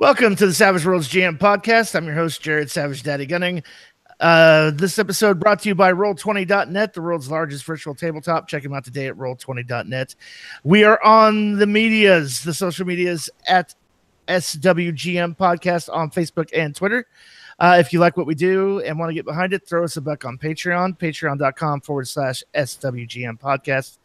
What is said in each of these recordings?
Welcome to the Savage Worlds GM Podcast. I'm your host, Jared Savage Daddy Gunning. This episode brought to you by Roll20.net, the world's largest virtual tabletop. Check them out today at Roll20.net. We are on the social medias at SWGM Podcast on Facebook and Twitter. If you like what we do and want to get behind it, throw us a buck on Patreon, patreon.com/SWGM Podcast.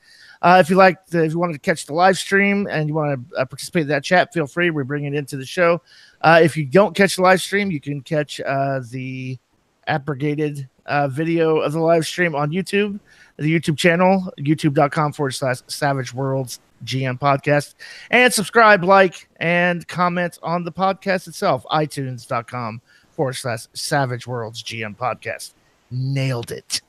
If you wanted to catch the live stream and you want to participate in that chat, feel free. We're bringing it into the show. If you don't catch the live stream, you can catch the abrogated video of the live stream on YouTube, the YouTube channel, youtube.com/Savage Worlds GM Podcast. And subscribe, like, and comment on the podcast itself, itunes.com/Savage Worlds GM Podcast. Nailed it.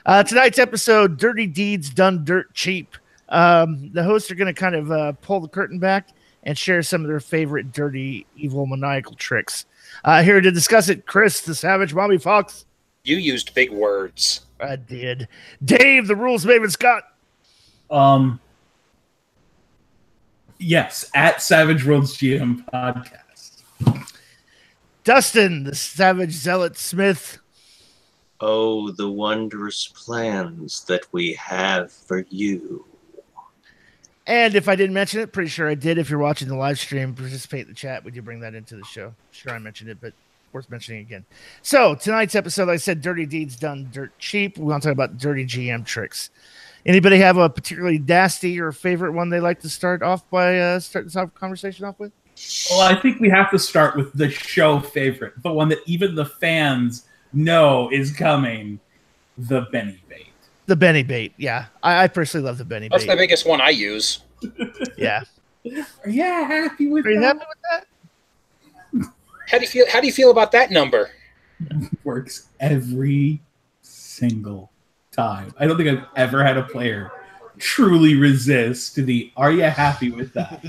Tonight's episode, Dirty Deeds Done Dirt Cheap. The hosts are going to kind of pull the curtain back and share some of their favorite dirty, evil, maniacal tricks. Here to discuss it, Chris, the Savage Mommy Fox. You used big words. I did. Dave, the Rules Maven Scott. Yes, at Savage Worlds GM Podcast. Dustin, the Savage Zealot Smith. Oh, the wondrous plans that we have for you. And if I didn't mention it, pretty sure I did. If you're watching the live stream, participate in the chat. Would you bring that into the show? Sure, I mentioned it, but worth mentioning again. So tonight's episode, like I said, Dirty Deeds Done Dirt Cheap. We want to talk about dirty GM tricks. Anybody have a particularly nasty or favorite one they like to start off by starting this conversation off with? Well, I think we have to start with the show favorite, the one that even the fans know is coming, the Benny Bait. The Benny Bait, yeah. I personally love the Benny Bait. That's the biggest one I use. Yeah. Are you happy with Are you that? happy with that? How do you feel about that number? Works every single time. I don't think I've ever had a player truly resist the "Are you happy with that?"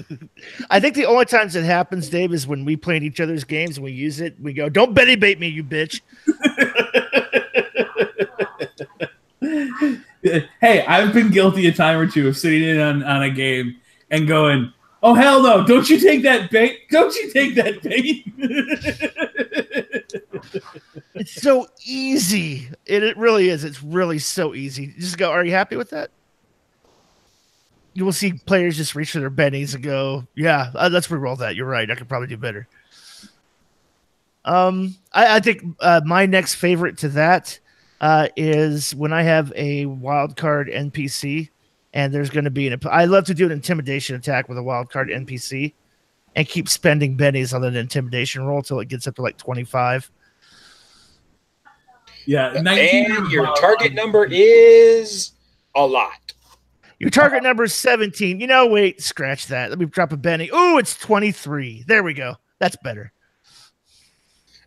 I think the only times it happens, Dave, is when we play in each other's games and we use it. We go, "Don't Benny Bait me, you bitch." Hey, I've been guilty a time or two of sitting in on a game and going, "Oh, hell no, don't you take that bait. Don't you take that bait." It's so easy. It really is. It's really so easy. Just go, "Are you happy with that?" You will see players just reach for their bennies and go, "Yeah, let's re-roll that. You're right. I could probably do better." I think my next favorite to that is when I have a wild card NPC and there's going to be I love to do an intimidation attack with a wild card NPC and keep spending bennies on an intimidation roll until it gets up to like 25. Yeah, and your target number is a lot. Your target number is 17. Wait, scratch that. Let me drop a Benny. Ooh, it's 23. There we go. That's better.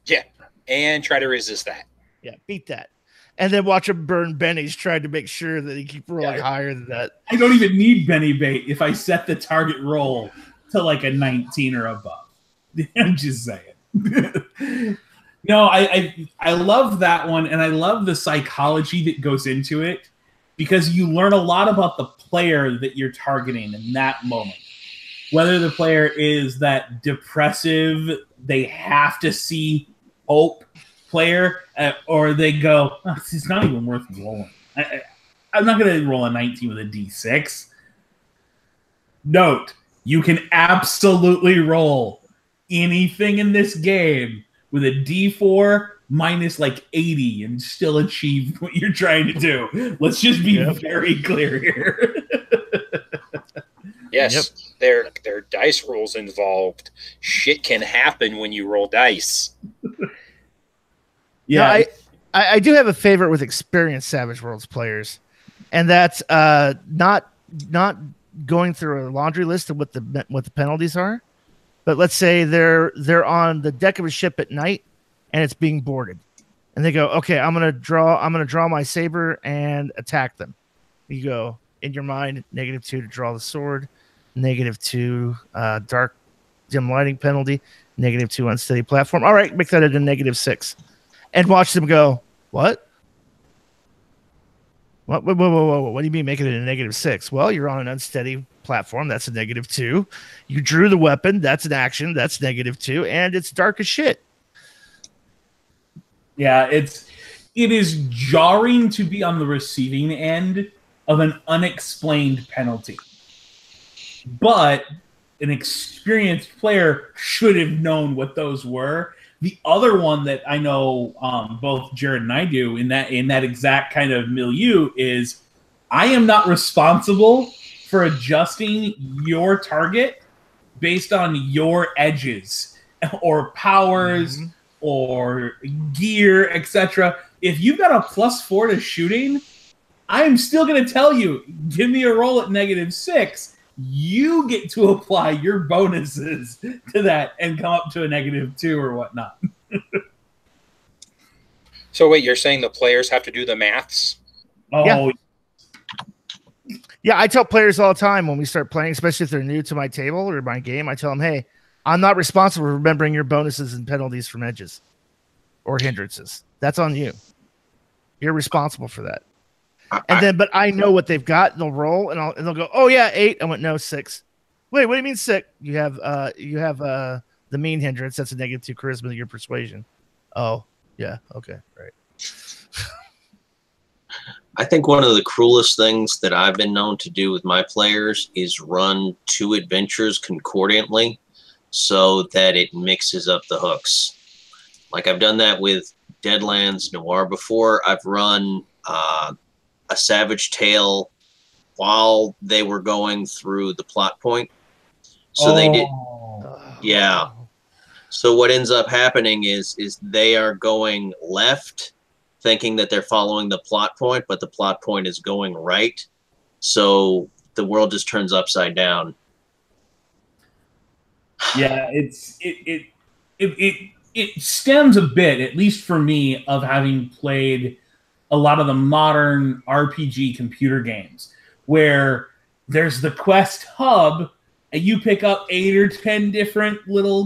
Yeah, and try to resist that. Yeah, beat that. And then watch him burn bennies trying to make sure that he keep rolling higher than that. I don't even need Benny Bait if I set the target roll to like a 19 or above. I'm just saying. No, I love that one, and I love the psychology that goes into it, because you learn a lot about the player that you're targeting in that moment. Whether the player is that depressive, they have to see hope player, or they go, "Oh, it's not even worth rolling. I'm not going to roll a 19 with a D6. Note, you can absolutely roll anything in this game with a D4 minus like 80 and still achieve what you're trying to do. Let's just be very clear here. Yes, there are dice rules involved. Shit can happen when you roll dice. Yeah, no, I do have a favorite with experienced Savage Worlds players, and that's not going through a laundry list of what the penalties are, but let's say they're on the deck of a ship at night and it's being boarded, and they go, "Okay, I'm gonna draw my saber and attack them." You go in your mind, -2 to draw the sword, -2 dark dim lighting penalty, -2 unsteady platform. All right, make that at a -6. And watch them go, what? What do you mean making it a -6? Well, you're on an unsteady platform. That's a -2. You drew the weapon. That's an action. That's -2. And it's dark as shit. Yeah, it is jarring to be on the receiving end of an unexplained penalty. But an experienced player should have known what those were. The other one that I know both Jared and I do in that exact kind of milieu is I am not responsible for adjusting your target based on your edges or powers or gear, etc. If you've got a +4 to shooting, I am still going to tell you, give me a roll at -6. You get to apply your bonuses to that and come up to a -2 or whatnot. So wait, you're saying the players have to do the maths? Oh, yeah. I tell players all the time when we start playing, especially if they're new to my table or my game, I tell them, hey, I'm not responsible for remembering your bonuses and penalties from edges or hindrances. That's on you. You're responsible for that. But I know what they've got, and they'll roll, and they'll go, oh yeah, 8. I went, no, 6. Wait, what do you mean 6? You have the mean hindrance. That's a -2 charisma to your persuasion. Oh yeah, okay, right. I think one of the cruelest things that I've been known to do with my players is run 2 adventures concordantly so that it mixes up the hooks. Like I've done that with Deadlands Noir before. I've run a Savage Tale while they were going through the plot point. So they did. Yeah. So what ends up happening is they are going left thinking that they're following the plot point, but the plot point is going right. So the world just turns upside down. Yeah, it stems a bit, at least for me, of having played a lot of the modern RPG computer games where there's the quest hub and you pick up 8 or 10 different little,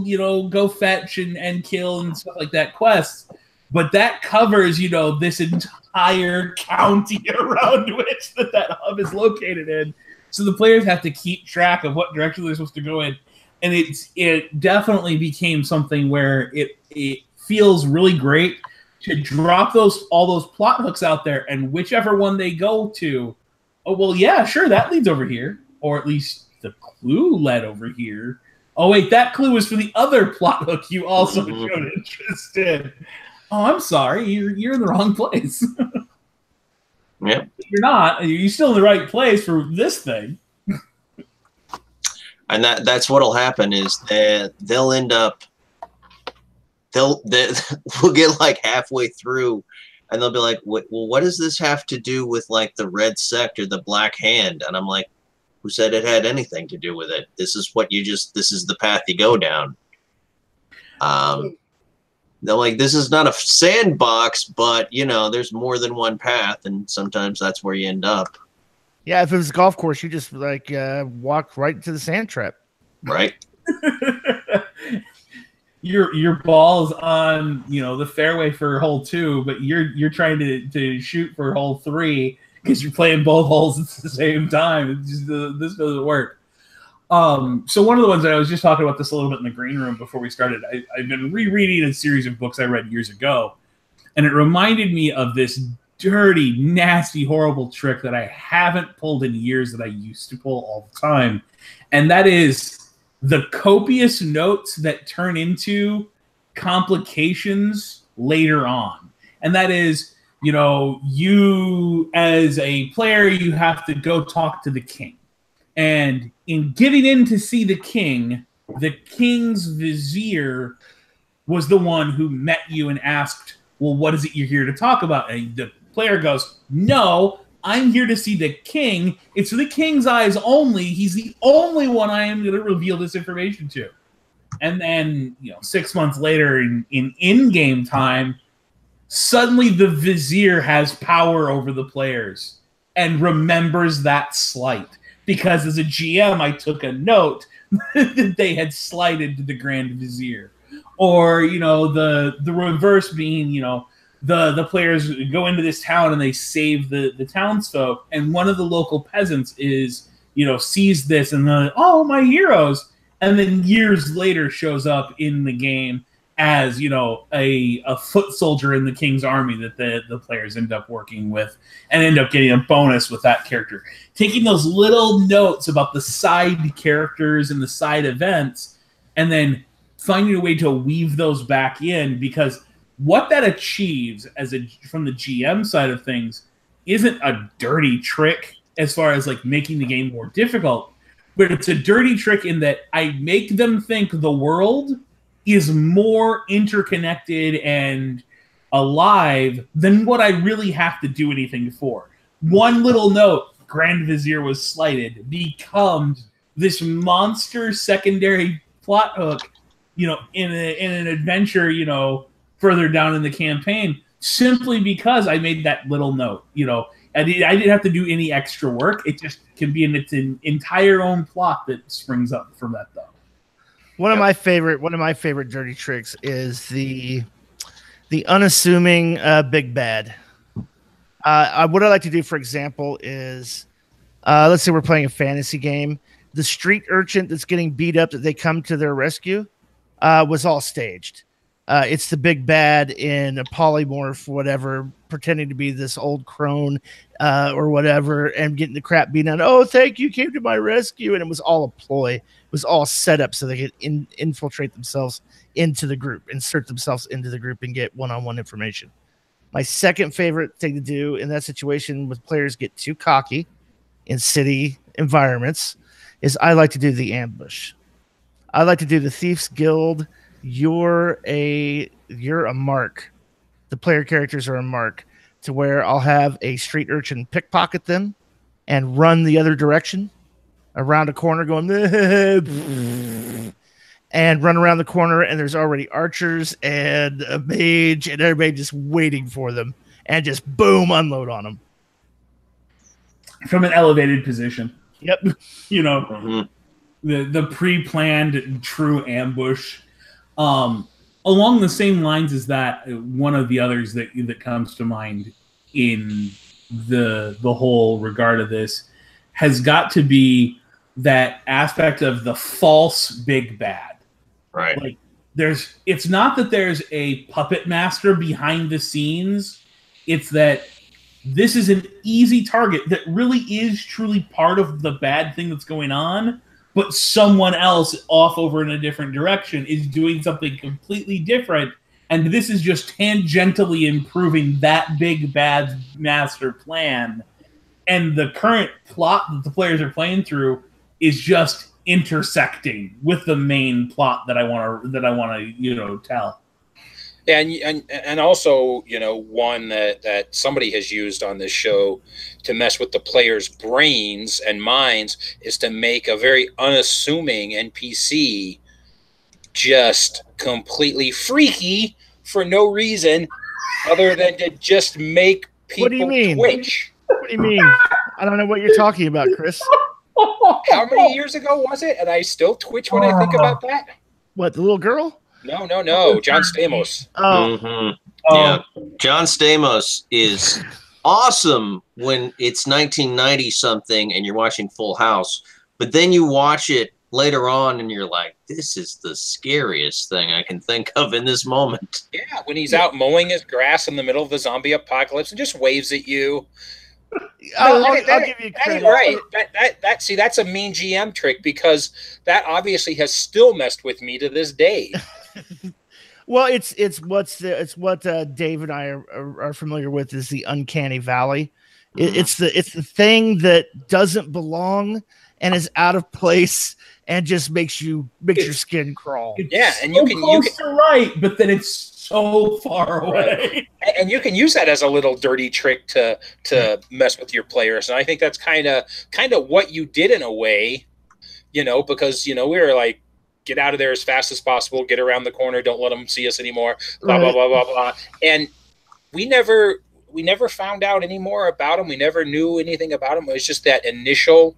go fetch and kill and stuff like that quests. But that covers, this entire county around which that hub is located in. So the players have to keep track of what direction they're supposed to go in. And it definitely became something where it feels really great to drop all those plot hooks out there, and whichever one they go to, oh, well, yeah, sure, that leads over here. Or at least the clue led over here. Oh, wait, that clue was for the other plot hook you also showed interest in. Oh, I'm sorry, you're in the wrong place. Yep. You're not. You're still in the right place for this thing. And that's what'll happen is they'll end up we'll get like halfway through and they'll be like, well, what does this have to do with like the red sector, the black hand? And I'm like, who said it had anything to do with it? This is this is the path you go down. They're like, this is not a sandbox, but there's more than one path, and sometimes that's where you end up. Yeah, if it was a golf course, you just walk right into the sand trap. Right. Your ball's on the fairway for hole 2, but you're trying to shoot for hole 3 because you're playing both holes at the same time. It just, this doesn't work. So one of the ones that I was just talking about this a little bit in the green room before we started. I've been rereading a series of books I read years ago, and it reminded me of this dirty, nasty, horrible trick that I haven't pulled in years that I used to pull all the time, and that is the copious notes that turn into complications later on. And that is, you as a player, you have to go talk to the king. And in getting in to see the king's vizier was the one who met you and asked, well, what is it you're here to talk about? And the player goes, no, I'm here to see the king. It's for the king's eyes only. He's the only one I am going to reveal this information to. And then, 6 months later in-game time, suddenly the vizier has power over the players and remembers that slight. Because as a GM, I took a note that they had slighted the Grand Vizier. Or, the reverse being, the players go into this town and they save the townsfolk, and one of the local peasants is, sees this and they're like, oh, my heroes, and then years later shows up in the game as, a foot soldier in the king's army that the players end up working with and end up getting a bonus with that character. Taking those little notes about the side characters and the side events and then finding a way to weave those back in, because what that achieves from the GM side of things isn't a dirty trick as far as like making the game more difficult, but it's a dirty trick in that I make them think the world is more interconnected and alive than what I really have to do anything for. One little note, Grand Vizier was slighted, becomes this monster secondary plot hook, in an adventure, further down in the campaign, simply because I made that little note. I didn't have to do any extra work. It just can be in its entire own plot that springs up from that, though. One of my favorite dirty tricks is the unassuming big bad. What I like to do, for example, is let's say we're playing a fantasy game. The street urchin that's getting beat up that they come to their rescue was all staged. It's the big bad in a polymorph, whatever, pretending to be this old crone or whatever, and getting the crap beaten out. Oh, thank you, came to my rescue. And it was all a ploy. It was all set up so they could infiltrate themselves into the group, insert themselves into the group, and get one-on-one information. My second favorite thing to do in that situation when players get too cocky in city environments is I like to do the ambush. I like to do the Thieves Guild. You're a mark. The player characters are a mark, to where I'll have a street urchin pickpocket them and run the other direction around a corner going and run around the corner, and there's already archers and a mage and everybody just waiting for them, and just boom, unload on them from an elevated position. Yep. The pre-planned true ambush. Along the same lines as that, one of the others that comes to mind in the whole regard of this has got to be that aspect of the false big bad. Right. Like it's not that there's a puppet master behind the scenes. It's that this is an easy target that really is truly part of the bad thing that's going on, but someone else off over in a different direction is doing something completely different, and this is just tangentially improving that big bad master plan. And the current plot that the players are playing through is just intersecting with the main plot that I want to tell. And also, one that somebody has used on this show to mess with the players' brains and minds is to make a very unassuming NPC just completely freaky for no reason other than to just make people What do you mean? twitch. What do you mean? I don't know what you're talking about, Chris. How many years ago was it? And I still twitch when I think about that. What, the little girl? No. John Stamos. Oh. Mm-hmm. Yeah. John Stamos is awesome when it's 1990 something and you're watching Full House, but then you watch it later on and you're like, this is the scariest thing I can think of in this moment. Yeah, when he's out mowing his grass in the middle of the zombie apocalypse and just waves at you. I'll give you credit. Right. That's a mean GM trick, because that obviously has still messed with me to this day. Well, it's what Dave and I are familiar with is the uncanny valley. It's the thing that doesn't belong and is out of place and just makes your skin crawl. Yeah, and you can right, but then it's so far away. Right. And you can use that as a little dirty trick to mess with your players. And I think that's kind of what you did in a way, because we were like, get out of there as fast as possible, get around the corner, don't let them see us anymore, blah, blah, blah, blah, blah. And we never found out any more about them. We never knew anything about them. It was just that initial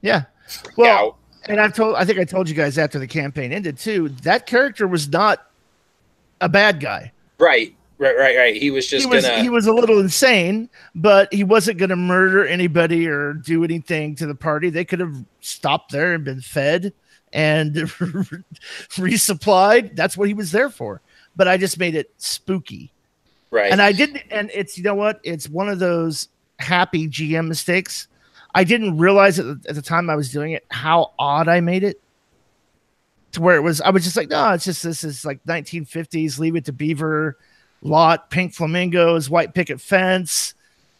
out. And I think I told you guys after the campaign ended too, that character was not a bad guy. Right. Right. He was just he was a little insane, but he wasn't gonna murder anybody or do anything to the party. They could have stopped there and been fed and resupplied. That's what he was there for. But I just made it spooky. Right. And I didn't, and it's, you know what? It's one of those happy GM mistakes. I didn't realize at the time I was doing it how odd I made it. To where I was just like, no, it's just, this is like 1950s, Leave It to Beaver, lot, pink flamingos, white picket fence,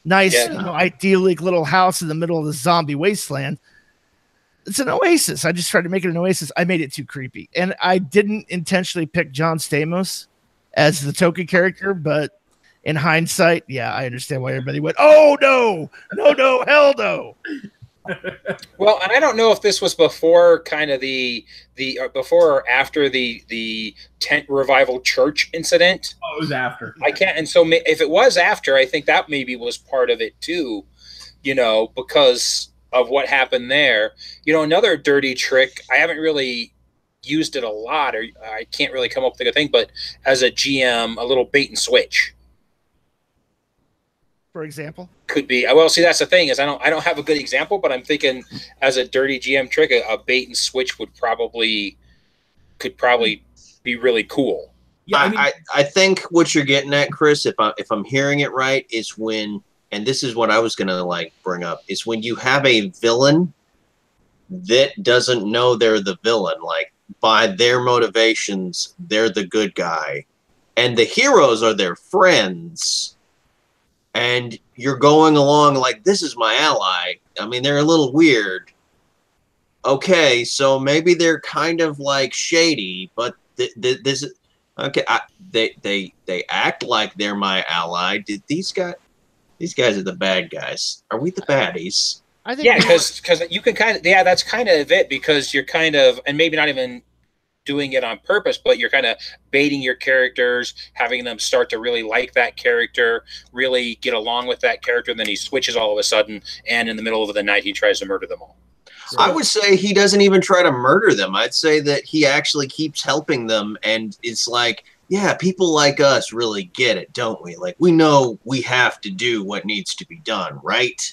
nice, idyllic little house in the middle of the zombie wasteland. It's an oasis. I just tried to make it an oasis. I made it too creepy. And I didn't intentionally pick John Stamos as the token character, but in hindsight, yeah, I understand why everybody went, oh, no, hell no. Well, and I don't know if this was before kind of the before or after the tent revival church incident. Oh, it was after. I can't. And so if it was after, I think that maybe was part of it too, because of what happened there. Another dirty trick, I haven't really used it a lot, or I can't really come up with a good thing, but as a GM, a little bait and switch. For example, could be. Well, see, that's the thing is I don't have a good example, but I'm thinking as a dirty GM trick, a bait and switch could probably be really cool. Yeah, I think what you're getting at, Chris, if I'm hearing it right, is when, and this is what I was gonna bring up, is when you have a villain that doesn't know they're the villain, like by their motivations, they're the good guy, and the heroes are their friends. And you're going along like, this is my ally. I mean, they're a little weird. Okay, so maybe they're kind of shady, but this is okay. They act like they're my ally. Did these guys are the bad guys? Are we the baddies? I think because you can that's kind of it, because you're kind of, and maybe not even doing it on purpose, but you're kind of baiting your characters, having them start to really like that character, really get along with that character, and then he switches all of a sudden, and in the middle of the night he tries to murder them all. So, I would say he doesn't even try to murder them. I'd say that he actually keeps helping them, and it's like, yeah, people like us really get it, don't we? Like, we know we have to do what needs to be done, right?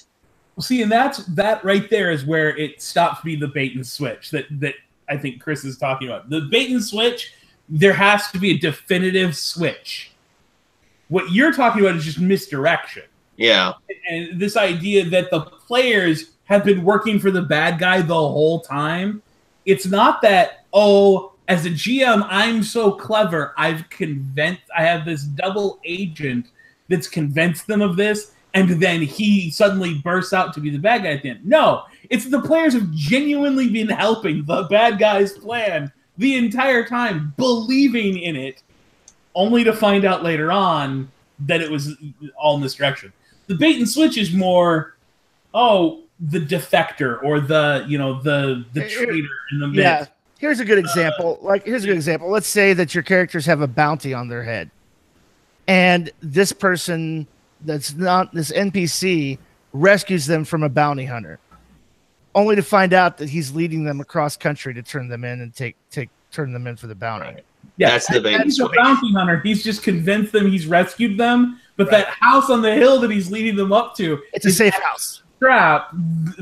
Well, see, and that right there is where it stops being the bait and switch that I think Chris is talking about. The bait and switch, there has to be a definitive switch. What you're talking about is just misdirection. Yeah. And this idea that the players have been working for the bad guy the whole time. It's not that, as a GM, I'm so clever, I have this double agent that's convinced them of this, and then he suddenly bursts out to be the bad guy at the end. No, it's the players have genuinely been helping the bad guy's plan the entire time, believing in it, only to find out later on that it was all misdirection. The bait and switch is more, the defector or the traitor in the mix. Yeah. Here's a good example. Let's say that your characters have a bounty on their head, and this person that's not this NPC rescues them from a bounty hunter, only to find out that he's leading them across country to turn them in and turn them in for the bounty. Right. Yeah, that's the bait and switch. switch. A bounty hunter. He's just convinced them he's rescued them, but that house on the hill that he's leading them up to, it's a safe house. Trap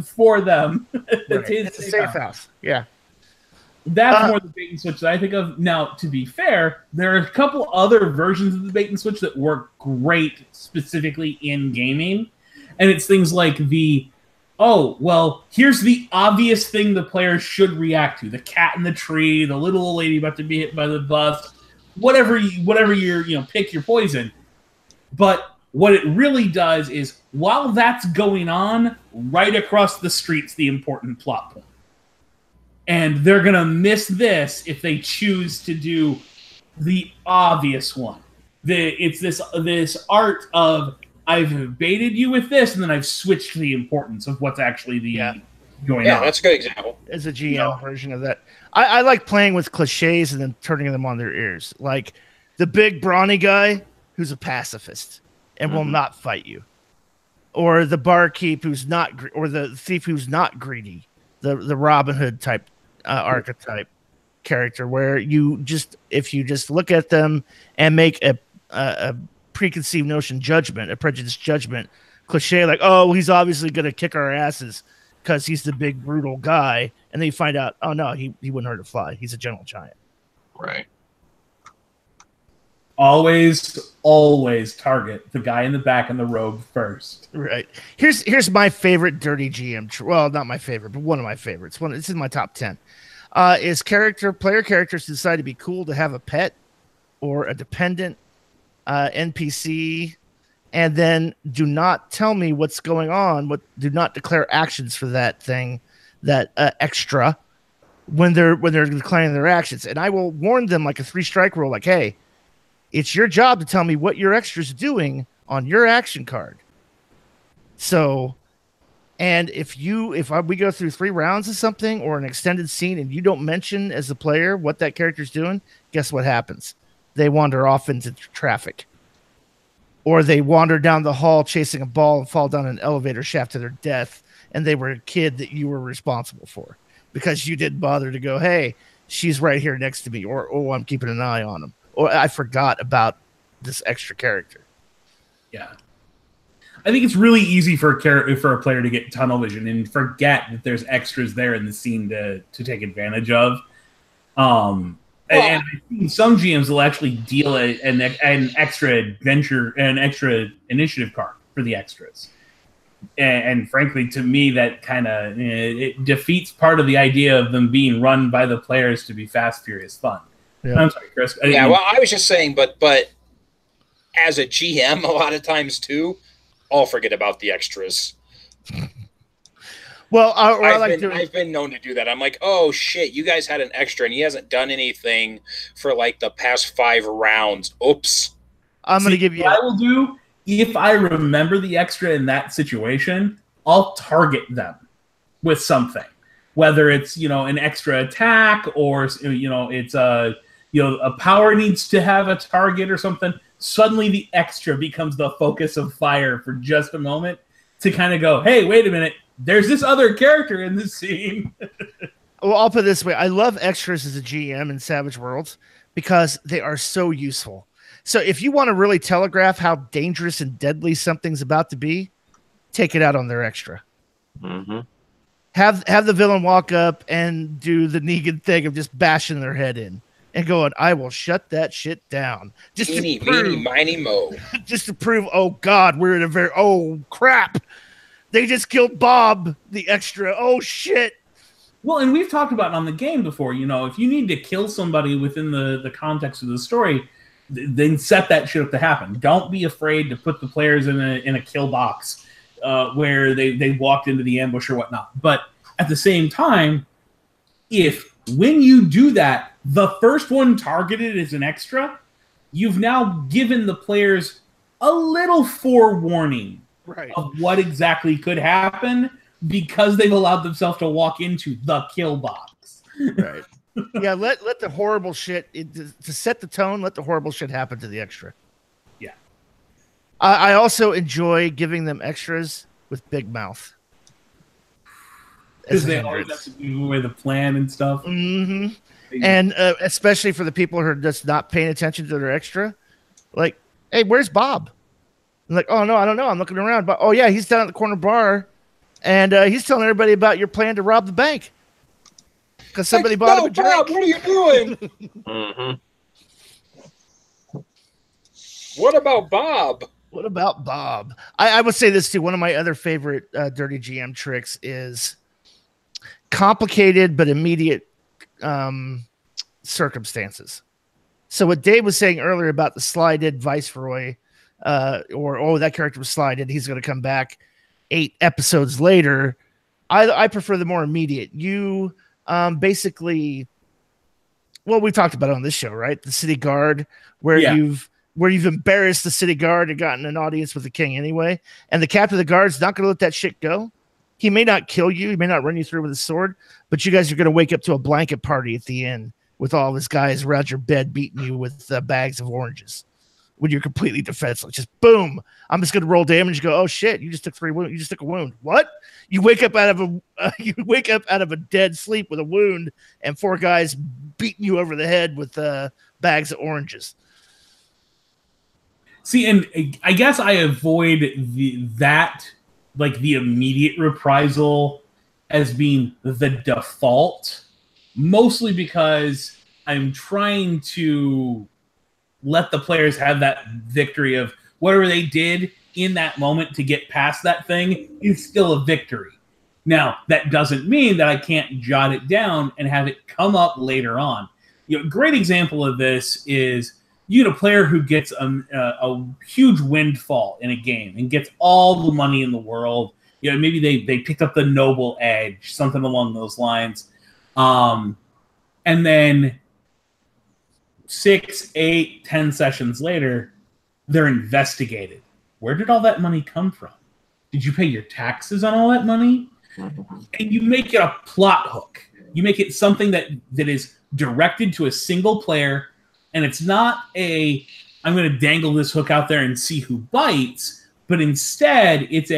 for them. It's a safe house. Yeah. That's more the bait and switch that I think of. Now, to be fair, there are a couple other versions of the bait and switch that work great specifically in gaming. And it's things like here's the obvious thing the players should react to. The cat in the tree, the little old lady about to be hit by the bus, whatever you're, pick your poison. But what it really does is, while that's going on, right across the street's the important plot point. And they're going to miss this if they choose to do the obvious one. It's this art of, I've baited you with this, and then I've switched the importance of what's actually going on. Yeah, that's a good example. As a GM version of that. I like playing with cliches and then turning them on their ears. Like the big brawny guy who's a pacifist and will not fight you. Or the barkeep who's not, or the thief who's not greedy. The Robin Hood type archetype character, where if you just look at them and make a preconceived notion judgment, a prejudiced judgment cliche, like, oh, he's obviously going to kick our asses because he's the big brutal guy. And then you find out, oh no, he wouldn't hurt a fly. He's a gentle giant. Right. Always target the guy in the back in the robe first. Right. Here's my favorite dirty GM. Well, not my favorite, but one of my favorites. It's in my top 10. Is player characters decide to be cool to have a pet or a dependent NPC, and then do not tell me what's going on. Do not declare actions for that thing, that extra, when they're declaring their actions. And I will warn them like a 3-strike rule, like, hey, it's your job to tell me what your extra's doing on your action card. So, and if we go through 3 rounds of something or an extended scene and you don't mention as the player what that character's doing, guess what happens? They wander off into traffic. Or they wander down the hall chasing a ball and fall down an elevator shaft to their death, and they were a kid that you were responsible for because you didn't bother to go, hey, she's right here next to me, or, oh, I'm keeping an eye on them, or I forgot about this extra character. Yeah. I think it's really easy for a player to get tunnel vision and forget that there's extras there in the scene to take advantage of. And I think some GMs will actually deal an extra adventure, an extra initiative card for the extras. And frankly, to me, that kind of it defeats part of the idea of them being run by the players to be fast, furious fun. Yeah. I'm sorry, Chris. I was just saying, but as a GM, a lot of times too, I'll forget about the extras. Well, I've been known to do that. I'm like, oh shit, you guys had an extra and he hasn't done anything for like the past 5 rounds. Oops. I'm going to give you. What I will do, if I remember the extra in that situation, I'll target them with something, whether it's an extra attack or it's a power needs to have a target or something. Suddenly, the extra becomes the focus of fire for just a moment to kind of go, hey, wait a minute. There's this other character in this scene. Well, I'll put it this way. I love extras as a GM in Savage Worlds because they are so useful. So if you want to really telegraph how dangerous and deadly something's about to be, take it out on their extra. Mm-hmm. Have the villain walk up and do the Negan thing of just bashing their head in and going, I will shut that shit down. Just to prove, oh, God, we're in oh, crap. They just killed Bob, the extra. Oh, shit. Well, and we've talked about it on the game before. If you need to kill somebody within the context of the story, then set that shit up to happen. Don't be afraid to put the players in a kill box where they walked into the ambush or whatnot. But at the same time, when you do that, the first one targeted is an extra, you've now given the players a little forewarning. Right. Of what exactly could happen because they've allowed themselves to walk into the kill box. Right. Yeah, let the horrible shit to set the tone. Let the horrible shit happen to the extra. Yeah. I also enjoy giving them extras with big mouth because they always have to give away the plan and stuff. Mm-hmm. And especially for the people who are just not paying attention to their extra, like, hey, where's Bob? I'm like, oh, no, I don't know. I'm looking around. But, oh, yeah, he's down at the corner bar, and he's telling everybody about your plan to rob the bank. Because somebody bought him a drink. Bob, what are you doing? Mm-hmm. What about Bob? What about Bob? I would say this, too. One of my other favorite Dirty GM tricks is complicated but immediate circumstances. So what Dave was saying earlier about the slided Viceroy, that character was slided, he's going to come back 8 episodes later. I prefer the more immediate. You basically, well, we talked about it on this show, right? The city guard, where you've embarrassed the city guard and gotten an audience with the king anyway, and the captain of the guard's not going to let that shit go. He may not kill you, he may not run you through with a sword, but you guys are going to wake up to a blanket party at the end with all his guys around your bed beating you with bags of oranges. When you're completely defenseless, just boom. I'm just gonna roll damage. You go, oh shit! You just took 3 wounds. You just took a wound. What? You wake up out of a dead sleep with a wound, and 4 guys beating you over the head with bags of oranges. See, and I guess I avoid the immediate reprisal as being the default, mostly because I'm trying to let the players have that victory of whatever they did in that moment to get past that thing is still a victory. Now, that doesn't mean that I can't jot it down and have it come up later on. A great example of this is you get a player who gets a huge windfall in a game and gets all the money in the world. Maybe they picked up the noble edge, something along those lines. And then 6, 8, 10 sessions later, they're investigated. Where did all that money come from? Did you pay your taxes on all that money? And you make it a plot hook. You make it something that is directed to a single player, and it's not I'm going to dangle this hook out there and see who bites, but instead it's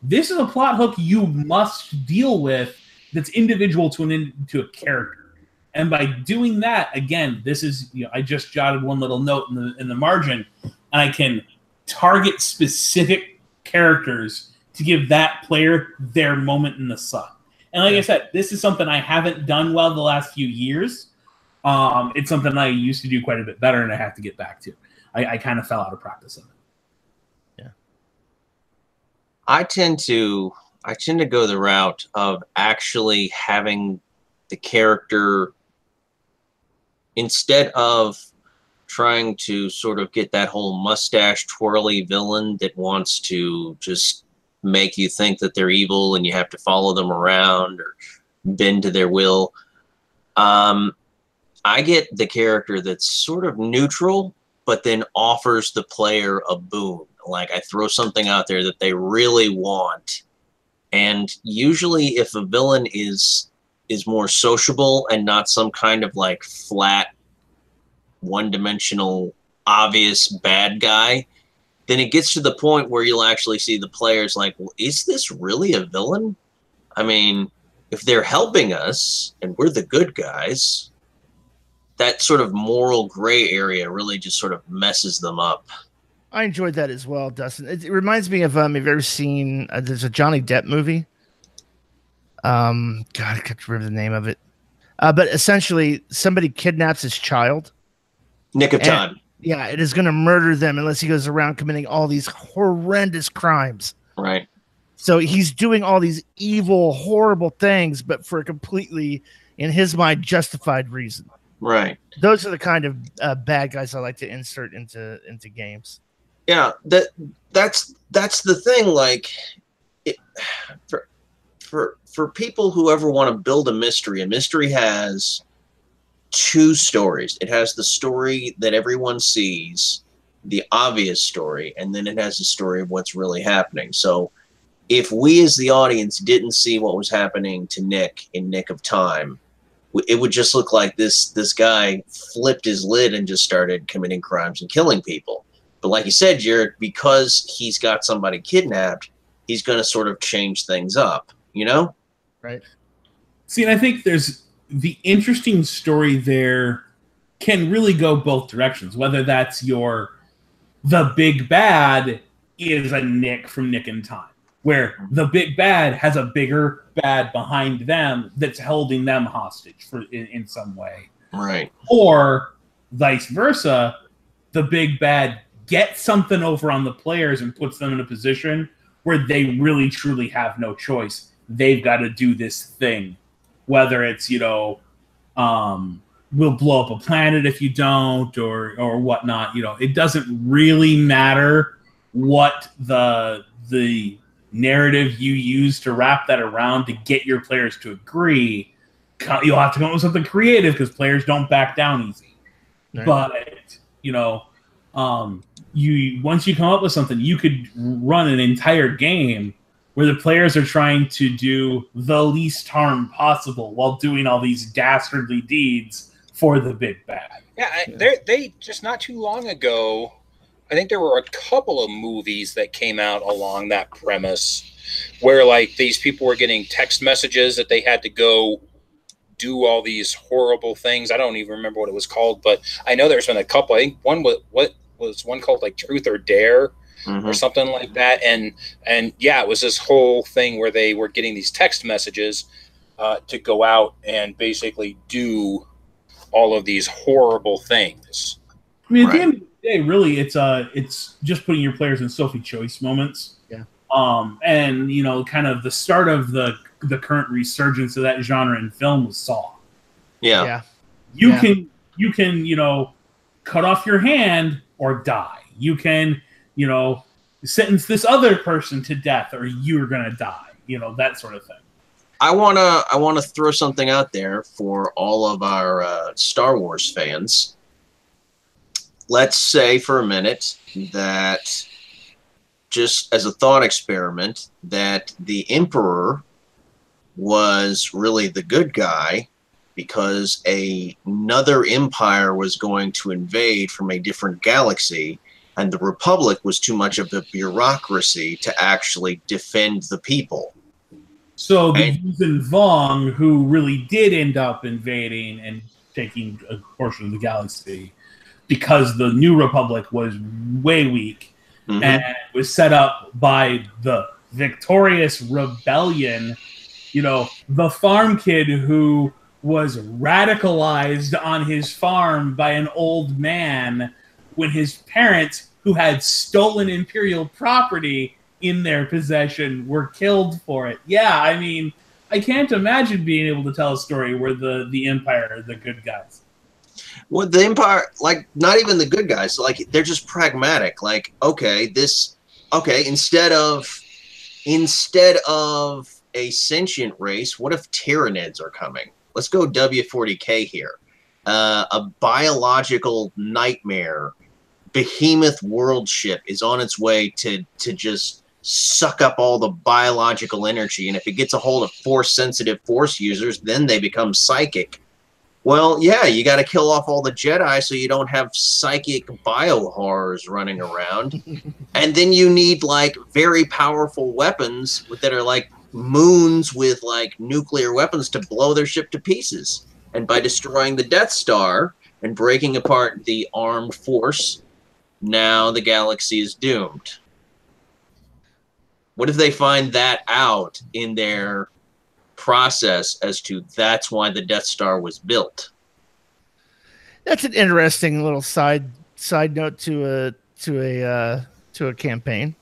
this is a plot hook you must deal with that's individual to a character. And by doing that, again, this is, I just jotted one little note in the margin, and I can target specific characters to give that player their moment in the sun. And like I said, this is something I haven't done well the last few years. It's something I used to do quite a bit better, and I have to get back to. I kind of fell out of practice of it. Yeah. I tend to go the route of actually having the character, instead of trying to sort of get that whole mustache twirly villain that wants to just make you think that they're evil and you have to follow them around or bend to their will. I get the character that's sort of neutral, but then offers the player a boon. Like, I throw something out there that they really want. And usually if a villain is more sociable and not some kind of like flat, one-dimensional, obvious bad guy, then it gets to the point where you'll actually see the players like, well, is this really a villain? I mean, if they're helping us and we're the good guys, that sort of moral gray area really just sort of messes them up. I enjoyed that as well, Dustin. It reminds me of, have you ever seen, there's a Johnny Depp movie. God, I can't remember the name of it. But essentially, somebody kidnaps his child. Nick of Time. Yeah, it is going to murder them unless he goes around committing all these horrendous crimes. Right. So he's doing all these evil, horrible things, but for a completely, in his mind, justified reason. Right. Those are the kind of bad guys I like to insert into games. Yeah, that's the thing. Like, for people who ever want to build a mystery has two stories. It has the story that everyone sees, the obvious story, and then it has the story of what's really happening. So if we as the audience didn't see what was happening to Nick in Nick of Time, it would just look like this guy flipped his lid and just started committing crimes and killing people. But like you said, Jared, because he's got somebody kidnapped, he's going to sort of change things up, you know? Right. See, and I think there's the interesting story there can really go both directions, whether that's the big bad is a Nick from Nick in Time, where the big bad has a bigger bad behind them that's holding them hostage in some way. Right. Or vice versa, the big bad gets something over on the players and puts them in a position where they really truly have no choice. They've got to do this thing. Whether it's, we'll blow up a planet if you don't, or whatnot. It doesn't really matter what the narrative you use to wrap that around to get your players to agree. You'll have to come up with something creative because players don't back down easy. Right. But once you come up with something, you could run an entire game where the players are trying to do the least harm possible while doing all these dastardly deeds for the big bad. Yeah, they just not too long ago, I think there were a couple of movies that came out along that premise where like these people were getting text messages that they had to go do all these horrible things. I don't even remember what it was called, but I know there's been a couple. I think one was was one called like Truth or Dare or something like that. And yeah, it was this whole thing where they were getting these text messages to go out and basically do all of these horrible things. I mean, at the end of the day, really, it's just putting your players in Sophie Choice moments. Yeah. And kind of the start of the current resurgence of that genre in film was Saw. Yeah. You can cut off your hand or die. You can sentence this other person to death or you're gonna die. That sort of thing. I wanna throw something out there for all of our Star Wars fans. Let's say for a minute that, just as a thought experiment, that the Emperor was really the good guy because another empire was going to invade from a different galaxy, and the Republic was too much of a bureaucracy to actually defend the people. So the Yuuzhan Vong, who really did end up invading and taking a portion of the galaxy, because the New Republic was way weak and was set up by the victorious rebellion, the farm kid who was radicalized on his farm by an old man when his parents, who had stolen Imperial property in their possession, were killed for it. Yeah, I mean, I can't imagine being able to tell a story where the Empire are the good guys. Well, the Empire, like, not even the good guys, like, they're just pragmatic. Like, instead of a sentient race, what if Tyranids are coming? Let's go W40K here. A biological nightmare, behemoth world ship is on its way to just suck up all the biological energy. And if it gets a hold of Force-sensitive Force users, then they become psychic. Well, yeah, you got to kill off all the Jedi so you don't have psychic bio-horrors running around. And then you need, like, very powerful weapons that are like moons with, like, nuclear weapons to blow their ship to pieces. And by destroying the Death Star and breaking apart the armed force, now the galaxy is doomed. What if they find that out in their process as to that's why the Death Star was built? That's an interesting little side note to a campaign.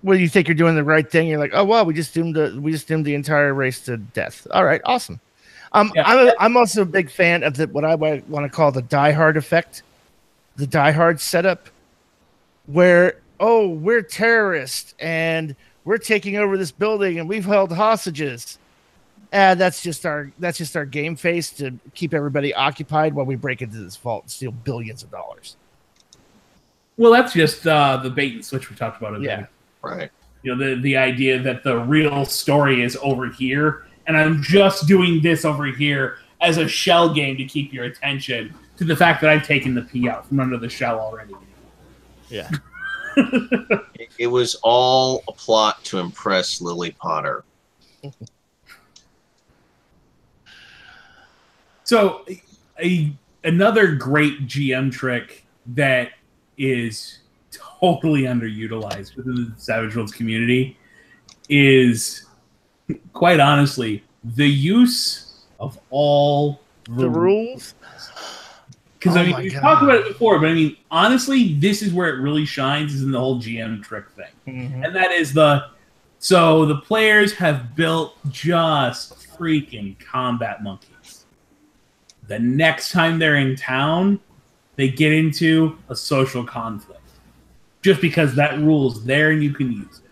Well, you think you're doing the right thing? You're like, oh well, we just doomed the entire race to death. All right, awesome. I'm also a big fan of what I want to call the Die Hard effect, the Die Hard setup, where we're terrorists and we're taking over this building and we've held hostages. That's just our game face to keep everybody occupied while we break into this vault and steal billions of dollars. Well, that's just the bait and switch we talked about earlier. Yeah, right. The idea that the real story is over here, and I'm just doing this over here as a shell game to keep your attention to the fact that I've taken the pea out from under the shell already. Yeah. It was all a plot to impress Lily Potter. So, another great GM trick that is totally underutilized within the Savage Worlds community is, quite honestly, the use of all the rules. Because, we've talked about it before, but honestly, this is where it really shines, is in the whole GM trick thing. Mm-hmm. And that is so the players have built just freaking combat monkeys. The next time they're in town, they get into a social conflict. Just because that rule is there and you can use it.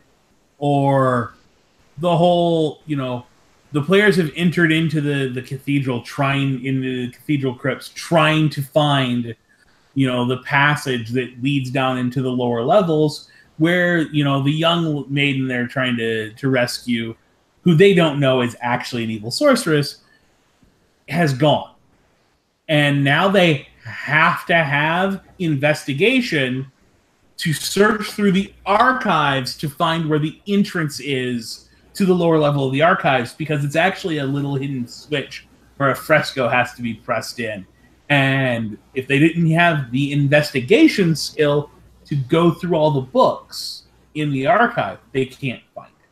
Or the whole, the players have entered into the cathedral, into the cathedral crypts, trying to find, the passage that leads down into the lower levels where, the young maiden they're trying to rescue, who they don't know is actually an evil sorceress, has gone. And now they have to have investigation to search through the archives to find where the entrance is to the lower level of the archives, because it's actually a little hidden switch where a fresco has to be pressed in. And if they didn't have the investigation skill to go through all the books in the archive, they can't find it.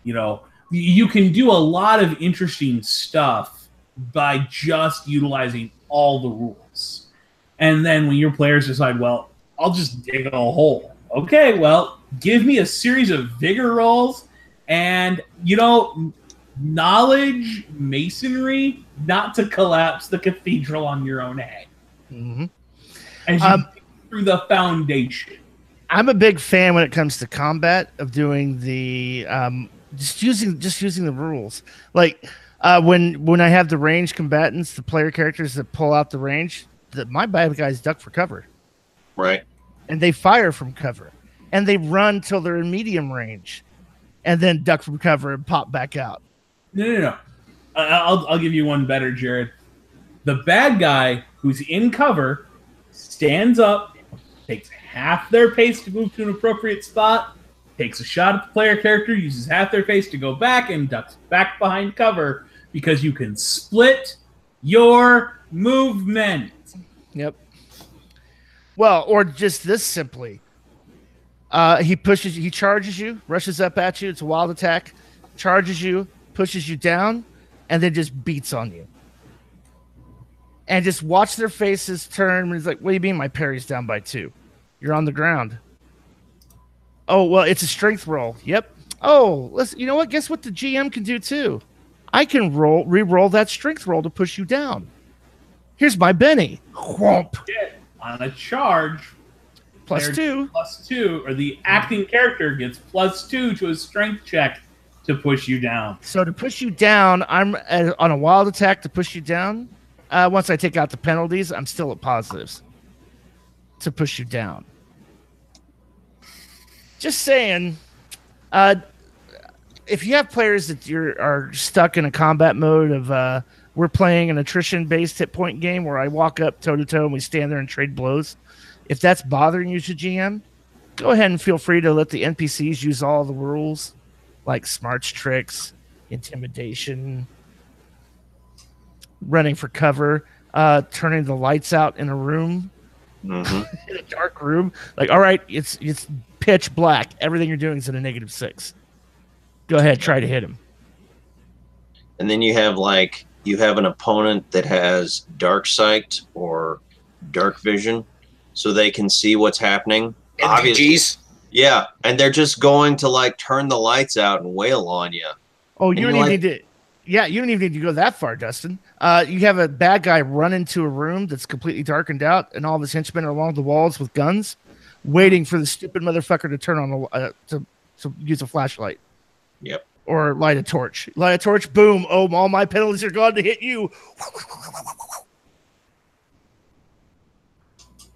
You know, you can do a lot of interesting stuff by just utilizing all the rules. And then when your players decide, well, I'll just dig a hole. Okay, well, give me a series of vigor rolls and, you know, knowledge, masonry, not to collapse the cathedral on your own head. Mm-hmm. As you dig through the foundation. I'm a big fan when it comes to combat of doing the just using the rules. Like when I have the ranged combatants, the player characters that pull out the range, my bad guys duck for cover. Right. And they fire from cover. And they run till they're in medium range. And then duck from cover and pop back out. No. I'll give you one better, Jared. The bad guy who's in cover stands up, takes half their pace to move to an appropriate spot, takes a shot at the player character, uses half their pace to go back, and ducks back behind cover because you can split your movement. Yep. Well, or just this simply. He charges you, rushes up at you. It's a wild attack, charges you, pushes you down, and then just beats on you. And just watch their faces turn. And he's like, what do you mean my parry's down by 2? You're on the ground. Oh, well, it's a strength roll. Yep. Oh, you know what? Guess what the GM can do too? I can re-roll that strength roll to push you down. Here's my Benny. Whomp. On a charge, +2. +2, or the acting character gets +2 to a strength check to push you down. So to push you down, I'm on a wild attack to push you down. Once I take out the penalties, I'm still at positives to push you down. Just saying, if you have players that are stuck in a combat mode of we're playing an attrition-based hit point game where I walk up toe-to-toe and we stand there and trade blows, if that's bothering you as a GM, go ahead and feel free to let the NPCs use all the rules, like smarts tricks, intimidation, running for cover, turning the lights out in a room, in a dark room. Like, all right, it's pitch black. Everything you're doing is at a -6. Go ahead, try to hit him. And then you have an opponent that has dark sight or dark vision, so they can see what's happening. NPGs? Yeah, and they're just going to turn the lights out and wail on you. Oh, you don't even need to. Yeah, you don't even need to go that far, Dustin. You have a bad guy run into a room that's completely darkened out, and all of his henchmen are along the walls with guns, waiting for the stupid motherfucker to turn on to use a flashlight. Yep. Or light a torch. Light a torch, boom. Oh, all my penalties are gone to hit you.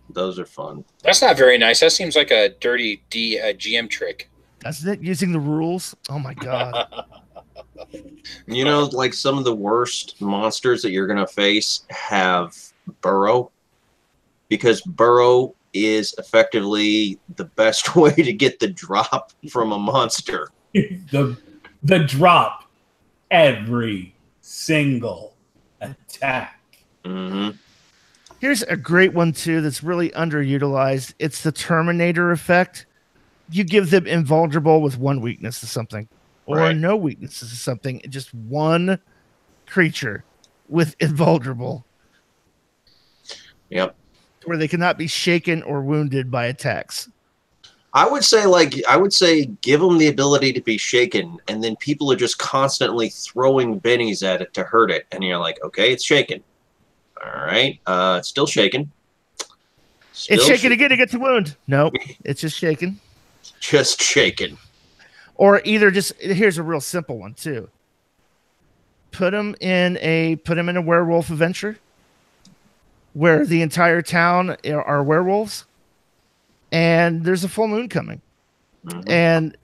Those are fun. That's not very nice. That seems like a dirty GM trick. Doesn't it? Using the rules? Oh, my God. You know, some of the worst monsters that you're going to face have burrow, because burrow is effectively the best way to get the drop from a monster. The drop every single attack. Mm-hmm. Here's a great one, too, that's really underutilized. It's the Terminator effect. You give them invulnerable with one weakness to something, or no weaknesses to something. Just one creature with invulnerable. Yep. Where they cannot be shaken or wounded by attacks. I would say give them the ability to be shaken, and then people are just constantly throwing bennies at it to hurt it, and you're like, okay, it's shaken. All right, it's still shaken. It's shaken again to get the wound. Nope, it's just shaken. Just shaken. Or either here's a real simple one too. Put them in a werewolf adventure where the entire town are werewolves. And there's a full moon coming. Mm-hmm. And,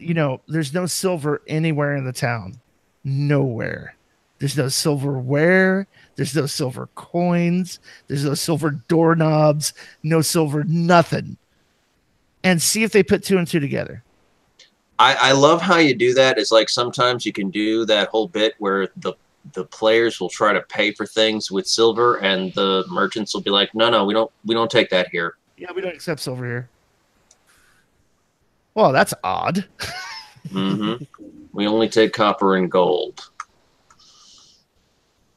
there's no silver anywhere in the town. Nowhere. There's no silverware. There's no silver coins. There's no silver doorknobs. No silver nothing. And see if they put 2 and 2 together. I love how you do that. It's like sometimes you can do that whole bit where the players will try to pay for things with silver, and the merchants will be like, no, we don't take that here. Yeah, we don't accept silver here. Well, that's odd. Mm-hmm. We only take copper and gold.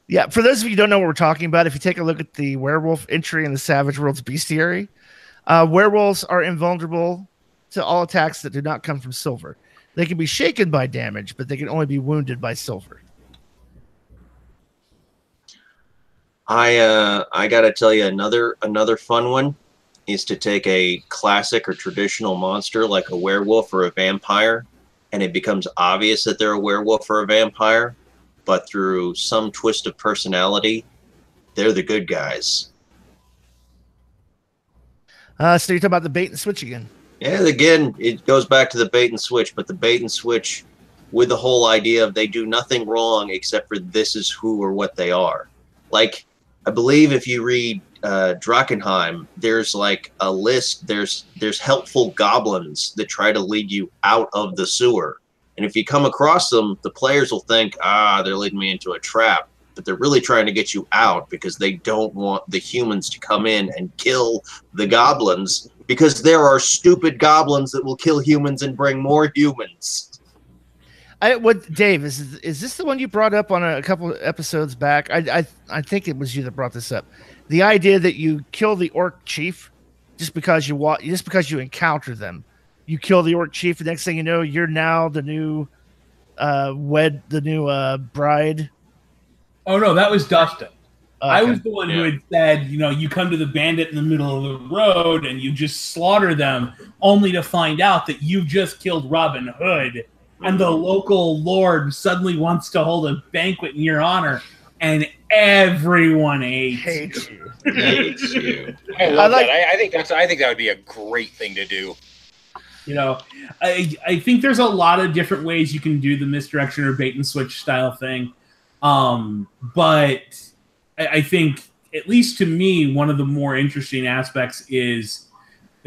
Yeah, for those of you who don't know what we're talking about, if you take a look at the werewolf entry in the Savage Worlds Bestiary, werewolves are invulnerable to all attacks that do not come from silver. They can be shaken by damage, but they can only be wounded by silver. I gotta tell you, another fun one is to take a classic or traditional monster like a werewolf or a vampire, and it becomes obvious that they're a werewolf or a vampire, but through some twist of personality, they're the good guys. So you're talking about the bait and switch again. Yeah, again, it goes back to the bait and switch, but the bait and switch with the whole idea of they do nothing wrong except for this is who or what they are. Like, I believe if you read Drakkenheim, there's like a list, there's helpful goblins that try to lead you out of the sewer. And if you come across them, the players will think, they're leading me into a trap. But they're really trying to get you out because they don't want the humans to come in and kill the goblins, because there are stupid goblins that will kill humans and bring more humans. Dave, is this the one you brought up on a couple of episodes back? I think it was you that brought this up. The idea that you kill the orc chief just because you encounter them. You kill the orc chief, the next thing you know, you're now the new bride. Oh no, that was Dustin. Okay. I was the one who had said, you come to the bandit in the middle of the road and you just slaughter them, only to find out that you just killed Robin Hood, and the local lord suddenly wants to hold a banquet in your honor, and everyone hates you. Hates you. I love that. I think that would be a great thing to do. I think there's a lot of different ways you can do the misdirection or bait and switch style thing. But I think, at least to me, one of the more interesting aspects is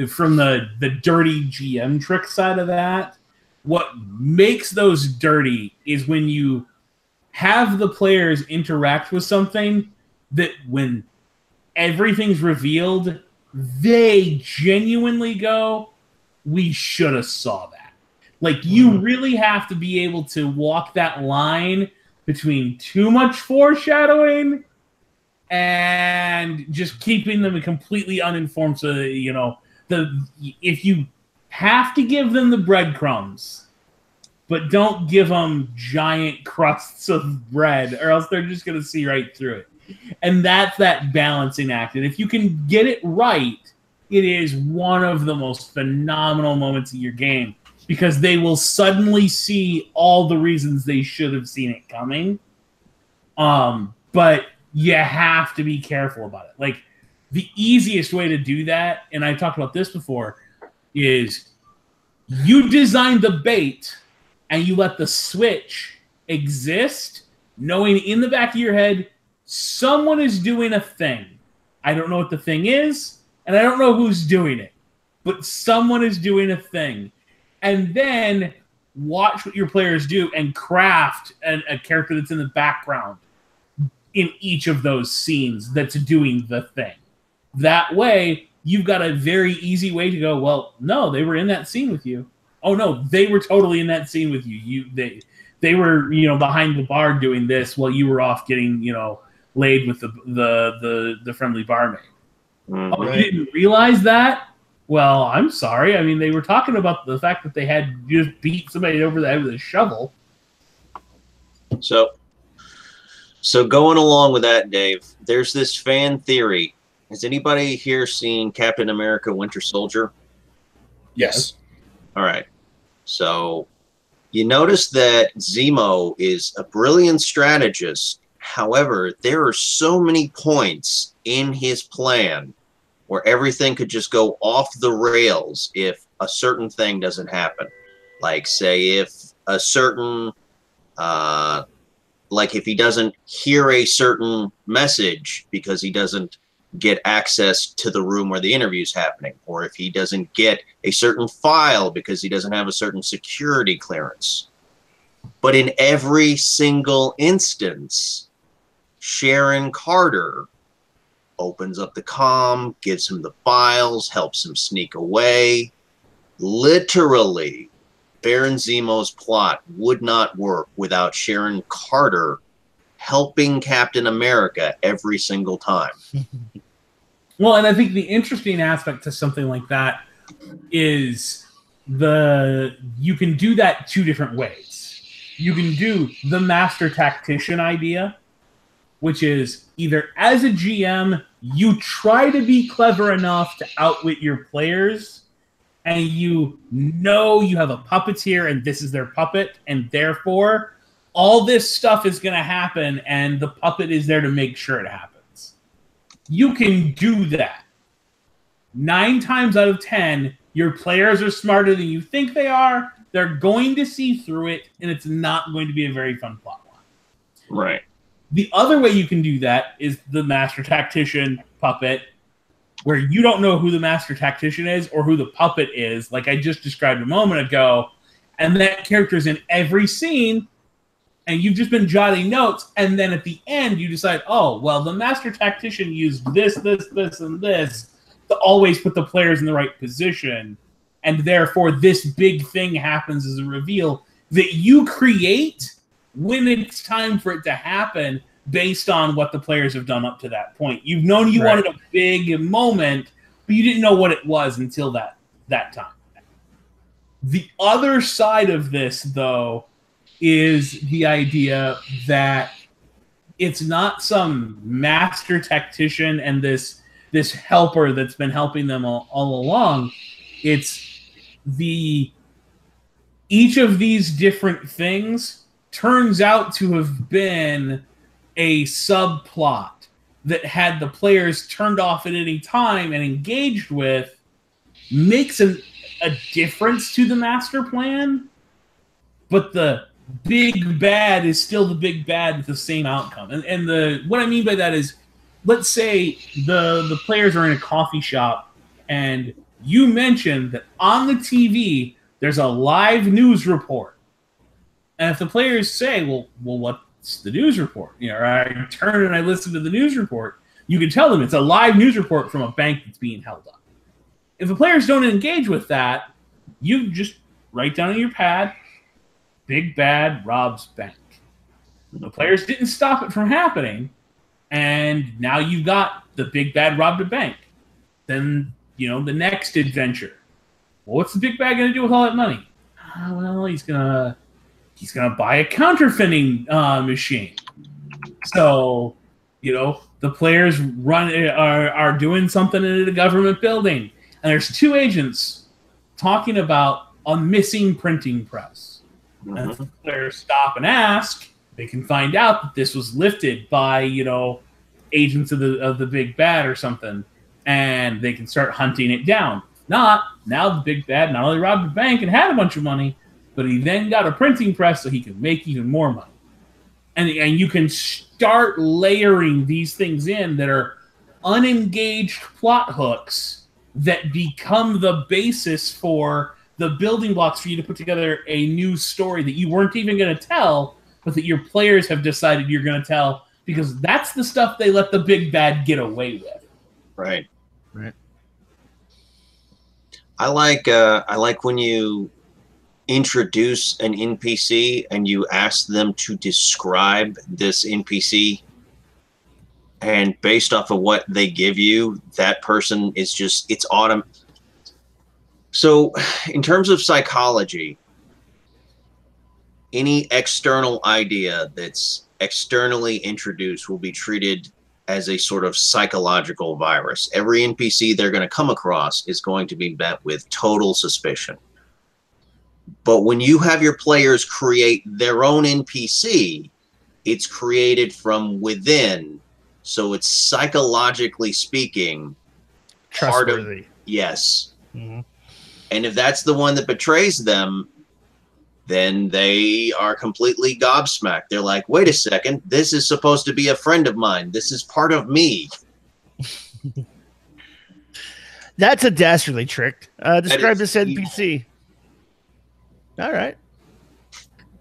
from the dirty GM trick side of that. What makes those dirty is when you have the players interact with something that when everything's revealed, they genuinely go, we should have saw that. Like, you really have to be able to walk that line between too much foreshadowing and just keeping them completely uninformed. So, if you have to give them the breadcrumbs, but don't give them giant crusts of bread, or else they're just going to see right through it. And that's that balancing act. And if you can get it right, it is one of the most phenomenal moments of your game, because they will suddenly see all the reasons they should have seen it coming. But you have to be careful about it. Like, the easiest way to do that, and I've talked about this before, is you design the bait and you let the switch exist, knowing in the back of your head, someone is doing a thing. I don't know what the thing is, and I don't know who's doing it, but someone is doing a thing. And then watch what your players do and craft a character that's in the background in each of those scenes that's doing the thing. That way, you've got a very easy way to go, well, no, they were in that scene with you. Oh, no, they were totally in that scene with you. They were, behind the bar doing this while you were off getting, laid with the friendly barmaid. Oh, you didn't realize that? Well, I'm sorry. I mean, they were talking about the fact that they had just beat somebody over the head with a shovel. So going along with that, Dave, there's this fan theory. Has anybody here seen Captain America: Winter Soldier? Yes. All right. So you notice that Zemo is a brilliant strategist. However, there are so many points in his plan where everything could just go off the rails if a certain thing doesn't happen. Like, say, if a certain, if he doesn't hear a certain message because he doesn't get access to the room where the interview is happening, or if he doesn't get a certain file because he doesn't have a certain security clearance. But in every single instance, Sharon Carter opens up the comm, gives him the files, helps him sneak away. Literally, Baron Zemo's plot would not work without Sharon Carter helping Captain America every single time. Well, and I think the interesting aspect to something like that is you can do that two different ways. You can do the master tactician idea, which is either as a GM, you try to be clever enough to outwit your players, and you know you have a puppeteer and this is their puppet, and therefore all this stuff is going to happen, and the puppet is there to make sure it happens. You can do that. 9 times out of 10, your players are smarter than you think they are. They're going to see through it, and it's not going to be a very fun plot line. Right. The other way you can do that is the master tactician puppet, where you don't know who the master tactician is or who the puppet is, like I just described a moment ago, and that character's in every scene, and you've just been jotting notes, and then at the end you decide, oh, well, the master tactician used this, and this to always put the players in the right position, and therefore this big thing happens as a reveal that you create when it's time for it to happen based on what the players have done up to that point. You've known you wanted a big moment, but you didn't know what it was until that time. The other side of this, though, is the idea that it's not some master tactician and this helper that's been helping them all along. It's each of these different things turns out to have been a subplot that had the players turned off at any time and engaged with, makes a difference to the master plan, but the big bad is still the big bad with the same outcome. And what I mean by that is, let's say the players are in a coffee shop and you mentioned that on the TV there's a live news report. And if the players say, well, what's the news report? You know, or I turn and I listen to the news report, you can tell them it's a live news report from a bank that's being held up. If the players don't engage with that, you just write down on your pad, big bad robs bank. The players didn't stop it from happening, and now you've got the big bad robbed a bank. Then, you know, the next adventure. Well, what's the big bad going to do with all that money? Well, he's gonna buy a counterfeiting machine. So, you know, the players are doing something in a government building, and there's 2 agents talking about a missing printing press. Mm-hmm. And if the players stop and ask, they can find out that this was lifted by, you know, agents of the big bad or something, and they can start hunting it down. Now the big bad not only robbed a bank and had a bunch of money, but he then got a printing press so he could make even more money. And you can start layering these things in that are unengaged plot hooks that become the basis for the building blocks for you to put together a new story that you weren't even going to tell, but that your players have decided you're going to tell, because that's the stuff they let the big bad get away with. Right. Right. I like when you introduce an NPC and you ask them to describe this NPC, and based off of what they give you, that person is just, it's automatic. So in terms of psychology, any external idea that's externally introduced will be treated as a sort of psychological virus. Every NPC they're going to come across is going to be met with total suspicion. But when you have your players create their own NPC, it's created from within. So it's psychologically speaking Trustworthy. Yes. Mm-hmm. And if that's the one that betrays them, then they are completely gobsmacked. They're like, wait a second, this is supposed to be a friend of mine. This is part of me. That's a dastardly trick. Describe this NPC. All right.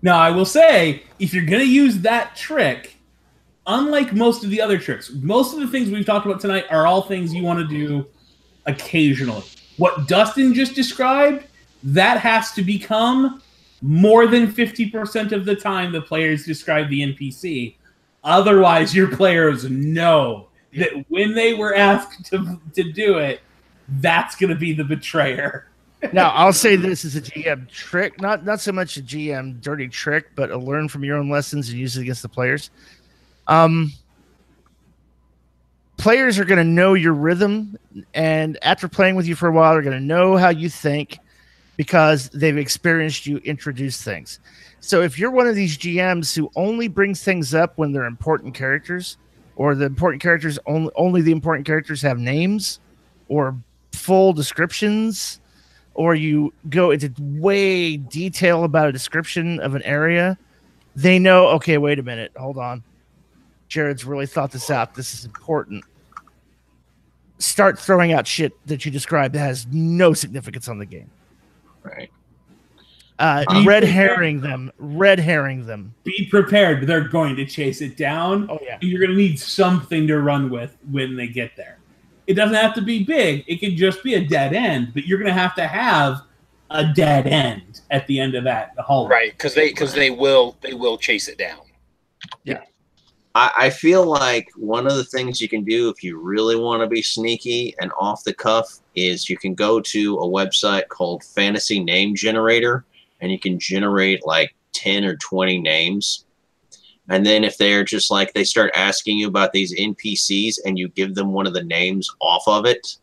Now, I will say, if you're going to use that trick, unlike most of the other tricks, most of the things we've talked about tonight are all things you want to do occasionally. What Dustin just described, that has to become more than 50% of the time the players describe the NPC. Otherwise, your players know that when they were asked to do it, that's going to be the betrayer. Now, I'll say this is a GM trick, not so much a GM dirty trick, but a learn from your own lessons and use it against the players. Players are going to know your rhythm, and after playing with you for a while, they're going to know how you think because they've experienced you introduce things. So if you're one of these GMs who only brings things up when they're important characters, or the important characters only the important characters have names or full descriptions, or you go into way detail about a description of an area, they know, okay, wait a minute, hold on. Jared's really thought this out. This is important. Start throwing out shit that you described that has no significance on the game. Right. Red herring them. Be prepared. They're going to chase it down. Oh, yeah. You're going to need something to run with when they get there. It doesn't have to be big. It can just be a dead end, but you're going to have a dead end at the end of that hallway. Right, because they will chase it down. Yeah. I feel like one of the things you can do if you really want to be sneaky and off the cuff is you can go to a website called Fantasy Name Generator, and you can generate like 10 or 20 names. And then if they're just like, they start asking you about these NPCs and you give them one of the names off of it,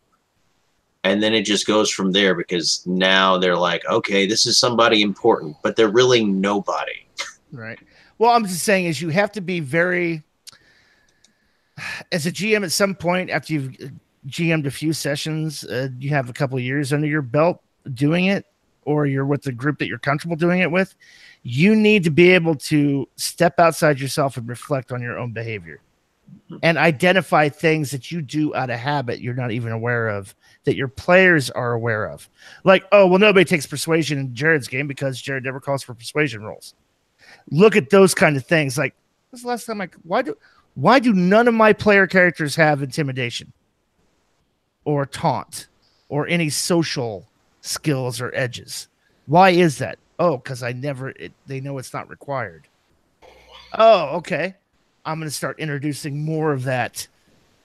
and then it just goes from there because now they're like, okay, this is somebody important, but they're really nobody. Right. Well, I'm just saying is you have to be very, as a GM at some point after you've GM'd a few sessions, you have a couple of years under your belt doing it, or you're with the group that you're comfortable doing it with, you need to be able to step outside yourself and reflect on your own behavior and identify things that you do out of habit you're not even aware of, that your players are aware of. Like, oh, well, nobody takes persuasion in Jared's game because Jared never calls for persuasion rolls. Look at those kind of things. Like, when's the last time why do none of my player characters have intimidation or taunt or any social skills or edges? Why is that? Oh, because they know it's not required. Oh, okay. I'm going to start introducing more of that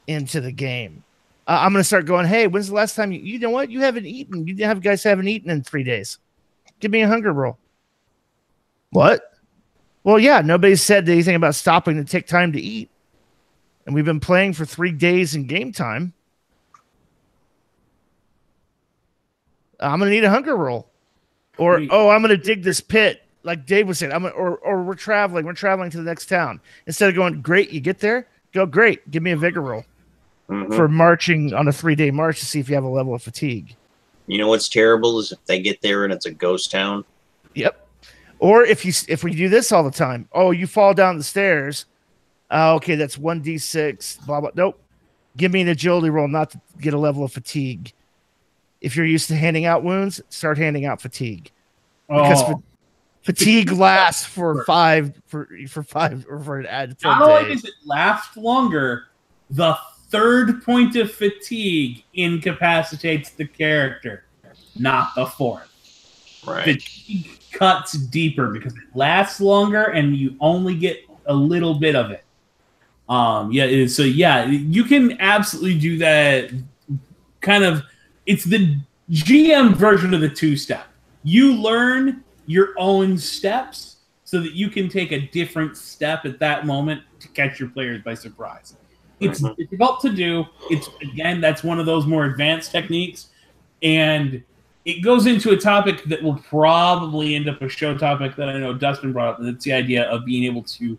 into the game. I'm going to start going, hey, when's the last time you know what? You haven't eaten. You guys haven't eaten in 3 days. Give me a hunger roll. What? Well, yeah, nobody said anything about stopping to take time to eat. And we've been playing for 3 days in game time. I'm going to need a hunger roll. Or, oh, I'm going to dig this pit. Like Dave was saying, or we're traveling to the next town. Instead of going, great, you get there, go, great, give me a vigor roll for marching on a 3-day march to see if you have a level of fatigue. You know what's terrible is if they get there and it's a ghost town. Yep. Or if we do this all the time, oh, you fall down the stairs. Okay, that's 1d6, blah, blah. Nope. Give me an agility roll not to get a level of fatigue. If you're used to handing out wounds, start handing out fatigue. Because fatigue lasts for 5 or for an ad. Not only does it last longer, the third point of fatigue incapacitates the character, not the fourth. Right. Fatigue cuts deeper because it lasts longer and you only get a little bit of it. You can absolutely do that. Kind of, it's the GM version of the 2-step. You learn your own steps so that you can take a different step at that moment to catch your players by surprise. It's difficult to do. That's one of those more advanced techniques, and it goes into a topic that will probably end up a show topic that I know Dustin brought up, and it's the idea of being able to,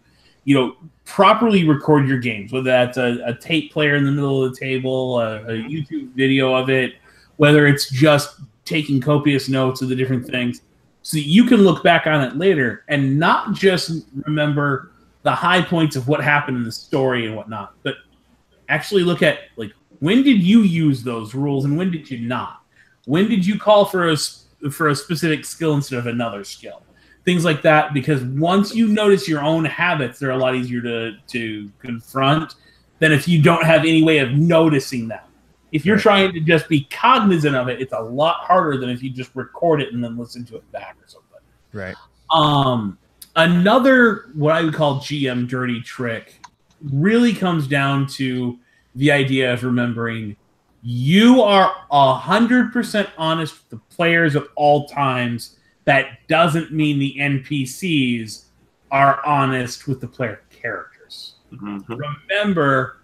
properly record your games, whether that's a tape player in the middle of the table, a YouTube video of it, whether it's just taking copious notes of the different things, so that you can look back on it later and not just remember the high points of what happened in the story and whatnot, but actually look at, like, when did you use those rules and when did you not? When did you call for a specific skill instead of another skill? things like that, because once you notice your own habits, they're a lot easier to confront than if you don't have any way of noticing them. If you're trying to just be cognizant of it, it's a lot harder than if you just record it and then listen to it back or something. Right. Another, what I would call GM dirty trick, really comes down to the idea of remembering you are 100% honest with the players at all times. That doesn't mean the NPCs are honest with the player characters. Mm-hmm. Remember,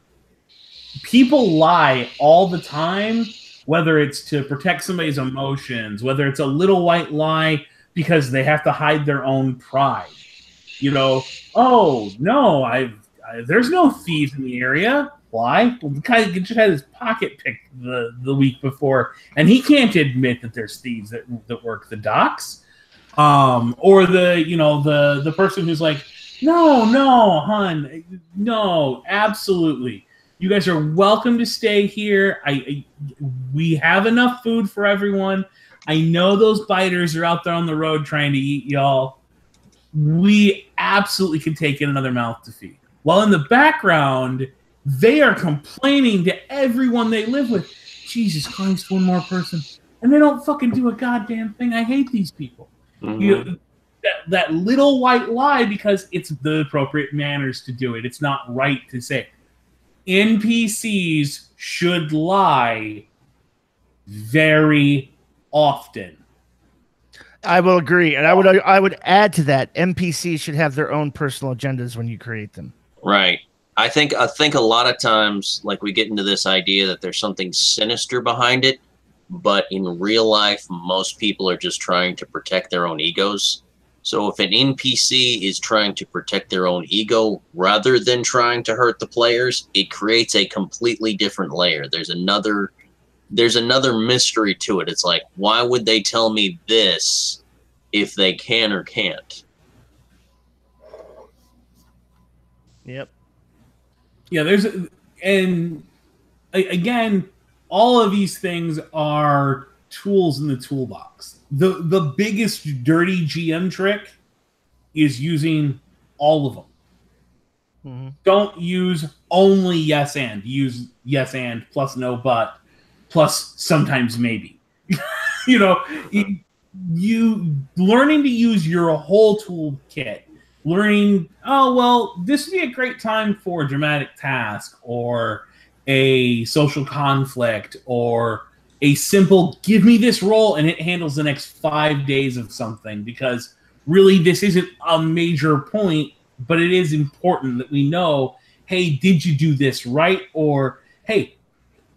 people lie all the time, whether it's to protect somebody's emotions, whether it's a little white lie because they have to hide their own pride. You know, oh, no, there's no thieves in the area. Why? Well, the guy just had his pocket picked the week before, and he can't admit that there's thieves that work the docks. Or the person who's like, no, hun, no, absolutely. You guys are welcome to stay here. We have enough food for everyone. I know those biters are out there on the road trying to eat y'all. We absolutely can take in another mouth to feed. While in the background, they are complaining to everyone they live with. Jesus Christ, one more person. And they don't fucking do a goddamn thing. I hate these people. Mm-hmm. You know, that little white lie because it's the appropriate manners to do it. It's not right to say. NPCs should lie very often. I will agree, and I would add to that. NPCs should have their own personal agendas when you create them. Right. I think a lot of times, like, we get into this idea that there's something sinister behind it, but in real life, most people are just trying to protect their own egos. So if an NPC is trying to protect their own ego rather than trying to hurt the players, it creates a completely different layer. There's another mystery to it. It's like, why would they tell me this if they can or can't? Yep. Yeah, again, all of these things are tools in the toolbox. The biggest dirty GM trick is using all of them. Mm-hmm. Don't use only yes and. Use yes and plus no but plus sometimes maybe. You know, you learning to use your whole toolkit. Learning, oh, well, this would be a great time for a dramatic task or a social conflict or a simple give me this role and it handles the next 5 days of something, because really this isn't a major point, but it is important that we know, hey, did you do this right? Or, hey,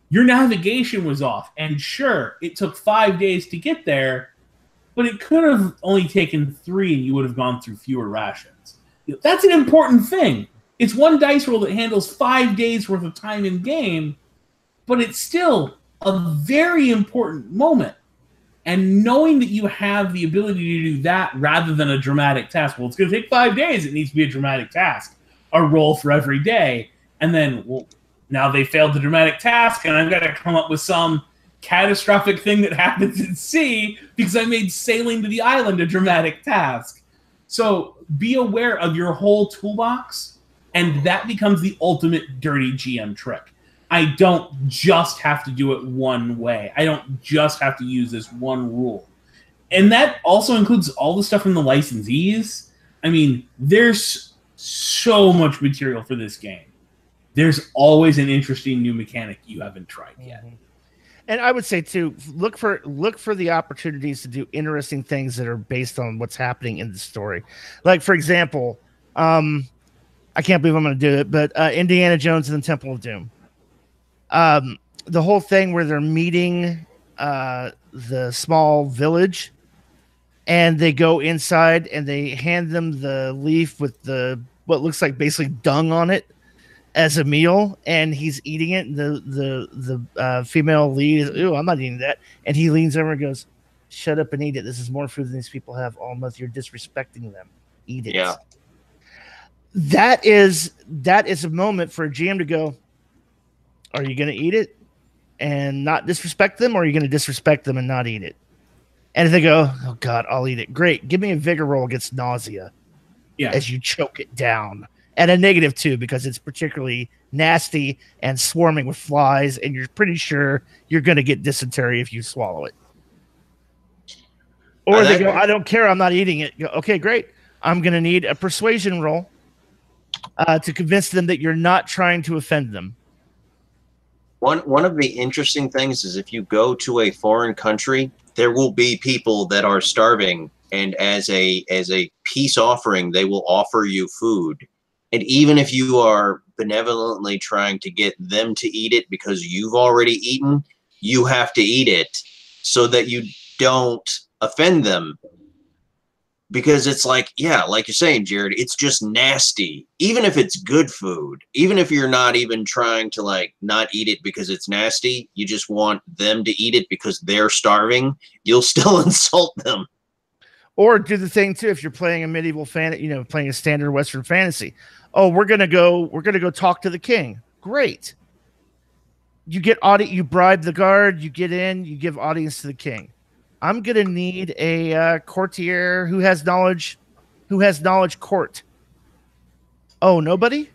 your navigation was off. And sure, it took 5 days to get there, but it could have only taken 3 and you would have gone through fewer rations. That's an important thing. It's one dice roll that handles 5 days worth of time in game, but it's still a very important moment. And knowing that you have the ability to do that rather than a dramatic task. Well, it's going to take 5 days. It needs to be a dramatic task. A roll for every day. And then, well, now they failed the dramatic task, and I've got to come up with some catastrophic thing that happens at sea because I made sailing to the island a dramatic task. So be aware of your whole toolbox, and that becomes the ultimate dirty GM trick. I don't just have to do it one way. I don't just have to use this one rule. And that also includes all the stuff from the licensees. I mean, there's so much material for this game. There's always an interesting new mechanic you haven't tried yet. Mm-hmm. And I would say too, look for the opportunities to do interesting things that are based on what's happening in the story. Like, for example, I can't believe I'm going to do it, but Indiana Jones and the Temple of Doom. The whole thing where they're meeting the small village, and they go inside and they hand them the leaf with what looks like basically dung on it as a meal, and he's eating it. And the female lead is, "Ooh, I'm not eating that." And he leans over and goes, "Shut up and eat it. This is more food than these people have all month. You're disrespecting them. Eat it." Yeah. That is a moment for a GM to go, are you going to eat it and not disrespect them, or are you going to disrespect them and not eat it? And if they go, oh God, I'll eat it. Great. Give me a vigor roll against nausea. Yeah. As you choke it down. And a -2 because it's particularly nasty and swarming with flies, and you're pretty sure you're going to get dysentery if you swallow it. Or they go, I don't care, I'm not eating it. You go, okay, great. I'm going to need a persuasion roll to convince them that you're not trying to offend them. One of the interesting things is if you go to a foreign country, there will be people that are starving, and as a peace offering, they will offer you food. And even if you are benevolently trying to get them to eat it because you've already eaten, you have to eat it so that you don't offend them. Because it's like, yeah, like you're saying, Jared, it's just nasty. Even if it's good food, even if you're not even trying to like not eat it because it's nasty, you just want them to eat it because they're starving, you'll still insult them. Or do the thing too if you're playing a medieval playing a standard Western fantasy. Oh, we're gonna go talk to the king. Great. You get you bribe the guard, you get in, you give audience to the king. I'm gonna need a courtier who has knowledge court. Oh, nobody?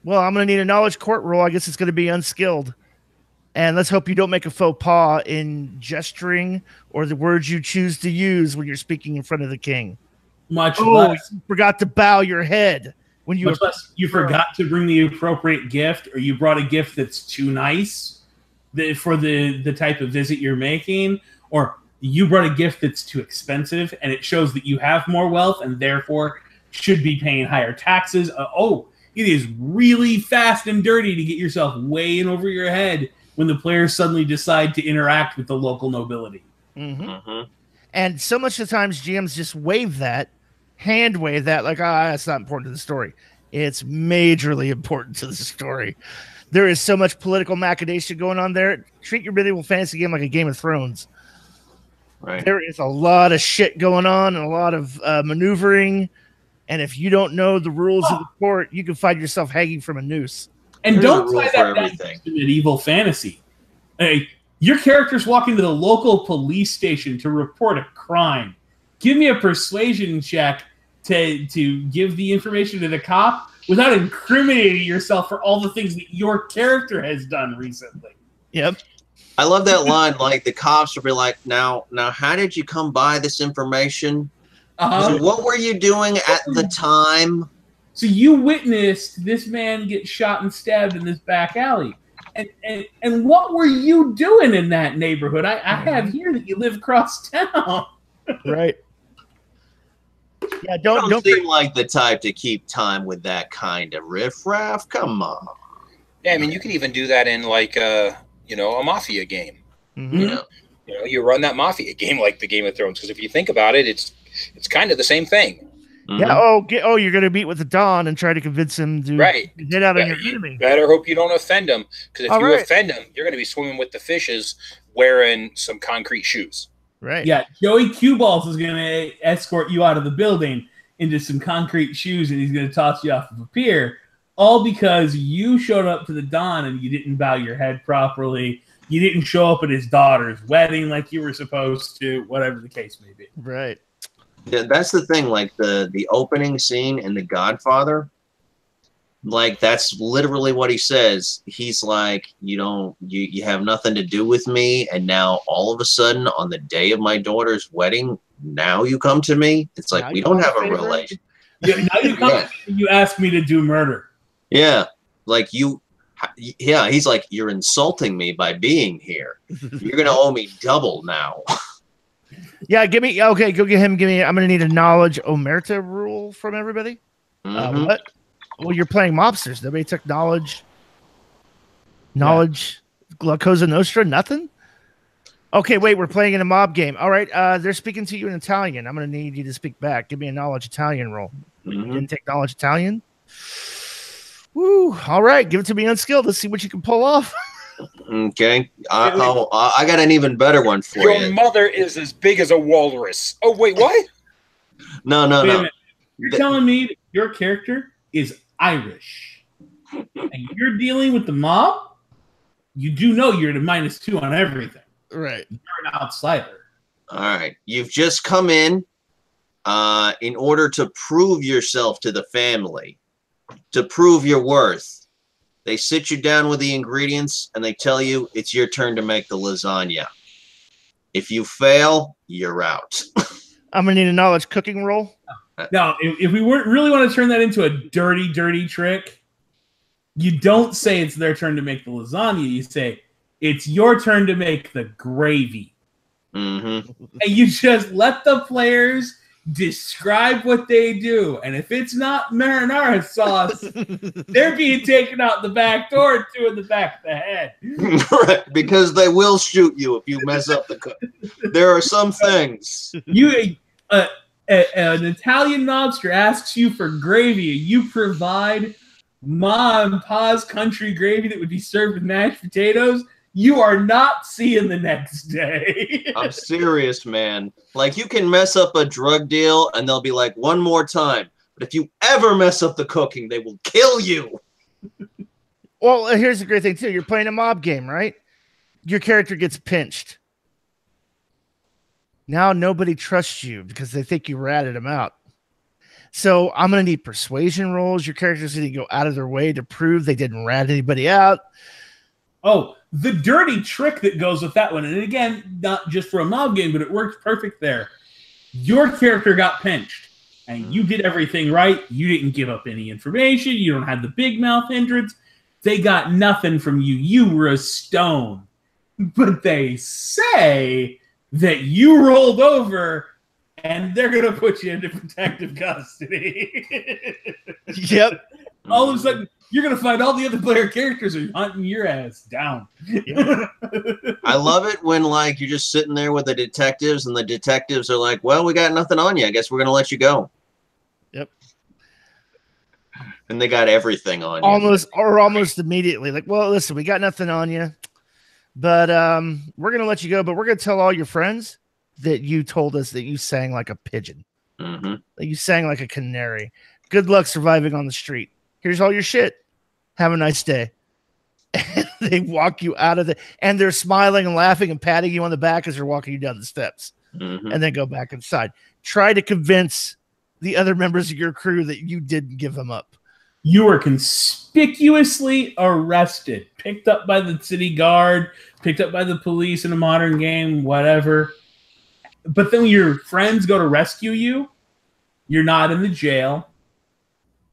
Well, I'm gonna need a knowledge court roll. I guess it's gonna be unskilled. And let's hope you don't make a faux pas in gesturing or the words you choose to use when you're speaking in front of the king. Much less. You forgot to bow your head when you. Much less you forgot to bring the appropriate gift, or you brought a gift that's too nice for the type of visit you're making, or you brought a gift that's too expensive, and it shows that you have more wealth and therefore should be paying higher taxes. It is really fast and dirty to get yourself way in over your head when the players suddenly decide to interact with the local nobility. Mm-hmm. Mm-hmm. And so much of the times GMs just hand wave that, like, that's not important to the story. It's majorly important to the story. There is so much political machination going on there. Treat your medieval fantasy game like a Game of Thrones. Right. There is a lot of shit going on and a lot of maneuvering. And if you don't know the rules of the court, you can find yourself hanging from a noose. And don't tie that down to medieval fantasy. Hey, your character's walking to the local police station to report a crime. Give me a persuasion check to give the information to the cop without incriminating yourself for all the things that your character has done recently. Yep. I love that line. Like the cops will be like, now, how did you come by this information? So what were you doing at the time? So you witnessed this man get shot and stabbed in this back alley. And what were you doing in that neighborhood? I have here that you live across town. Right. Yeah, don't seem like the type to keep time with that kind of riffraff. Come on. Yeah, I mean, you can even do that in like a mafia game. Mm-hmm. You run that mafia game like the Game of Thrones, because if you think about it, it's kind of the same thing. Mm-hmm. Yeah. You're gonna meet with the Don and try to convince him to get out on your enemy. Better hope you don't offend him, because if you offend him, you're gonna be swimming with the fishes wearing some concrete shoes. Right. Yeah. Joey Q-Balls is gonna escort you out of the building into some concrete shoes, and he's gonna toss you off of a pier, all because you showed up to the Don and you didn't bow your head properly. You didn't show up at his daughter's wedding like you were supposed to. Whatever the case may be. Right. Yeah, that's the thing. Like the opening scene in The Godfather, like that's literally what he says. He's like, you have nothing to do with me, and now all of a sudden on the day of my daughter's wedding, now you come to me. It's like we don't have a relation. Yeah, now you come. You ask me to do murder. Yeah, like you. Yeah, he's like, you're insulting me by being here. You're gonna owe me double now. Yeah, go get him. I'm gonna need a knowledge omerta rule from everybody. Mm-hmm. What? Well, you're playing mobsters. Nobody took knowledge. La Cosa Nostra, nothing. Okay, wait, we're playing in a mob game. All right, they're speaking to you in Italian. I'm gonna need you to speak back. Give me a knowledge Italian roll. Mm-hmm. You didn't take knowledge Italian. Woo! All right, give it to me unskilled. Let's see what you can pull off. Okay, I got an even better one for you. Your mother is as big as a walrus. Oh wait, what? No. You're telling me that your character is Irish, and you're dealing with the mob? You do know you're at a -2 on everything. Right. You're an outsider. All right. You've just come in order to prove yourself to the family, to prove your worth. They sit you down with the ingredients and they tell you it's your turn to make the lasagna. If you fail, you're out. I'm going to need a knowledge cooking roll. Now, if we really want to turn that into a dirty, dirty trick, you don't say it's their turn to make the lasagna. You say it's your turn to make the gravy. Mm-hmm. And you just let the players describe what they do. And if it's not marinara sauce, they're being taken out the back door and two in the back of the head. Right, because they will shoot you if you mess up the cook. There are some things. An Italian mobster asks you for gravy. You provide Ma and Pa's country gravy that would be served with mashed potatoes. You are not seeing the next day. I'm serious, man. Like, you can mess up a drug deal and they'll be like, one more time. But if you ever mess up the cooking, they will kill you. Well, here's the great thing, too. You're playing a mob game, right? Your character gets pinched. Now nobody trusts you because they think you ratted them out. So I'm going to need persuasion rolls. Your characters need to go out of their way to prove they didn't rat anybody out. Oh, the dirty trick that goes with that one, and again, not just for a mob game, but it works perfect there. Your character got pinched, and you did everything right. You didn't give up any information. You don't have the big mouth hindrance. They got nothing from you. You were a stone. But they say that you rolled over, and they're going to put you into protective custody. Yep. All of a sudden, you're going to find all the other player characters are hunting your ass down. Yep. I love it when, like, you're just sitting there with the detectives, and the detectives are like, well, we got nothing on you. I guess we're going to let you go. Yep. And they got everything on you. Almost immediately. Like, well, listen, we got nothing on you, but we're going to let you go, but we're going to tell all your friends that you told us that you sang like a pigeon. Mm-hmm. That you sang like a canary. Good luck surviving on the street. Here's all your shit. Have a nice day. And they walk you out of and they're smiling and laughing and patting you on the back as they're walking you down the steps. Mm-hmm. And then go back inside. Try to convince the other members of your crew that you didn't give them up. You were conspicuously arrested, picked up by the city guard, picked up by the police in a modern game, whatever. But then when your friends go to rescue you, you're not in the jail.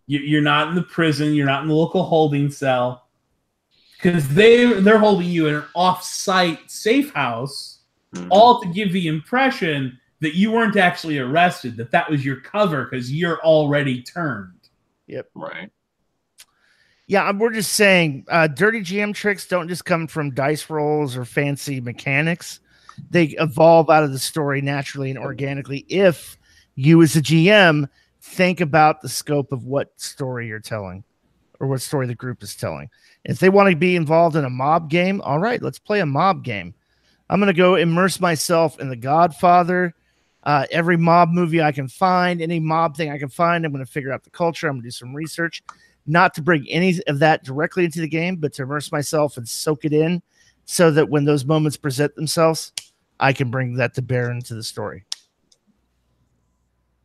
You're not in the prison. You're not in the local holding cell. Because they're holding you in an off-site safe house, all to give the impression that you weren't actually arrested, that was your cover because you're already turned. Yep. Right. Yeah, we're just saying dirty GM tricks don't just come from dice rolls or fancy mechanics. They evolve out of the story naturally and organically if you as a GM think about the scope of what story you're telling or what story the group is telling. If they want to be involved in a mob game, all right, let's play a mob game. I'm going to go immerse myself in The Godfather, every mob movie I can find, any mob thing I can find. I'm going to figure out the culture. I'm going to do some research, not to bring any of that directly into the game, but to immerse myself and soak it in so that when those moments present themselves, I can bring that to bear into the story.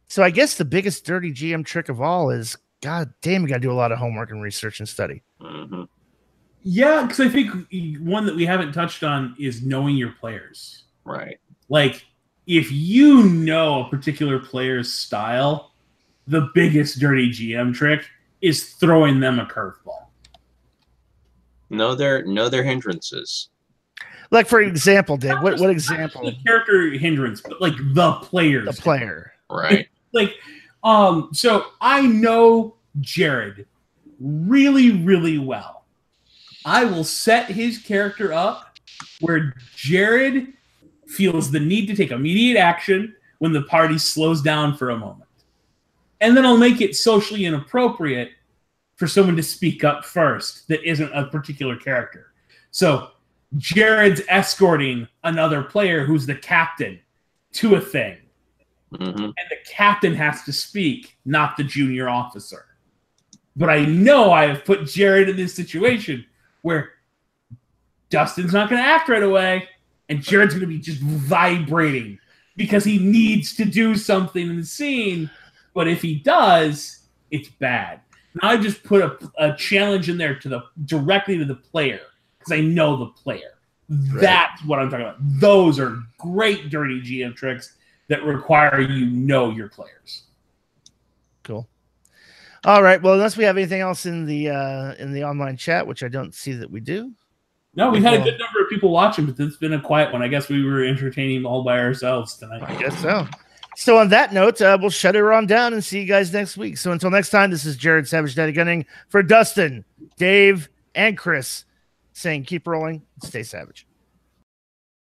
So I guess the biggest dirty GM trick of all is, God damn, you got to do a lot of homework and research and study. Mm-hmm. Yeah, because I think one that we haven't touched on is knowing your players. Right. Like, if you know a particular player's style, the biggest dirty GM trick is throwing them a curveball. Know their hindrances. Like, for example, Dave, what example? The character hindrance, but like the players. The player. Right. Like, so I know Jared really, really well. I will set his character up where Jared feels the need to take immediate action when the party slows down for a moment. And then I'll make it socially inappropriate for someone to speak up first that isn't a particular character. So Jared's escorting another player who's the captain to a thing. Mm-hmm. And the captain has to speak, not the junior officer. But I know I have put Jared in this situation where Dustin's not going to act right away, and Jared's going to be just vibrating because he needs to do something in the scene. But if he does, it's bad. Now I just put a challenge in there directly to the player because I know the player. Right. That's what I'm talking about. Those are great dirty GM tricks that require your players. Cool. All right. Well, unless we have anything else in the online chat, which I don't see that we do. No, we had a good number of people watching, but it's been a quiet one. I guess we were entertaining all by ourselves tonight. I guess so. So on that note, we'll shut it on down and see you guys next week. So until next time, this is Jared Savage Daddy Gunning for Dustin, Dave, and Chris saying keep rolling and stay savage.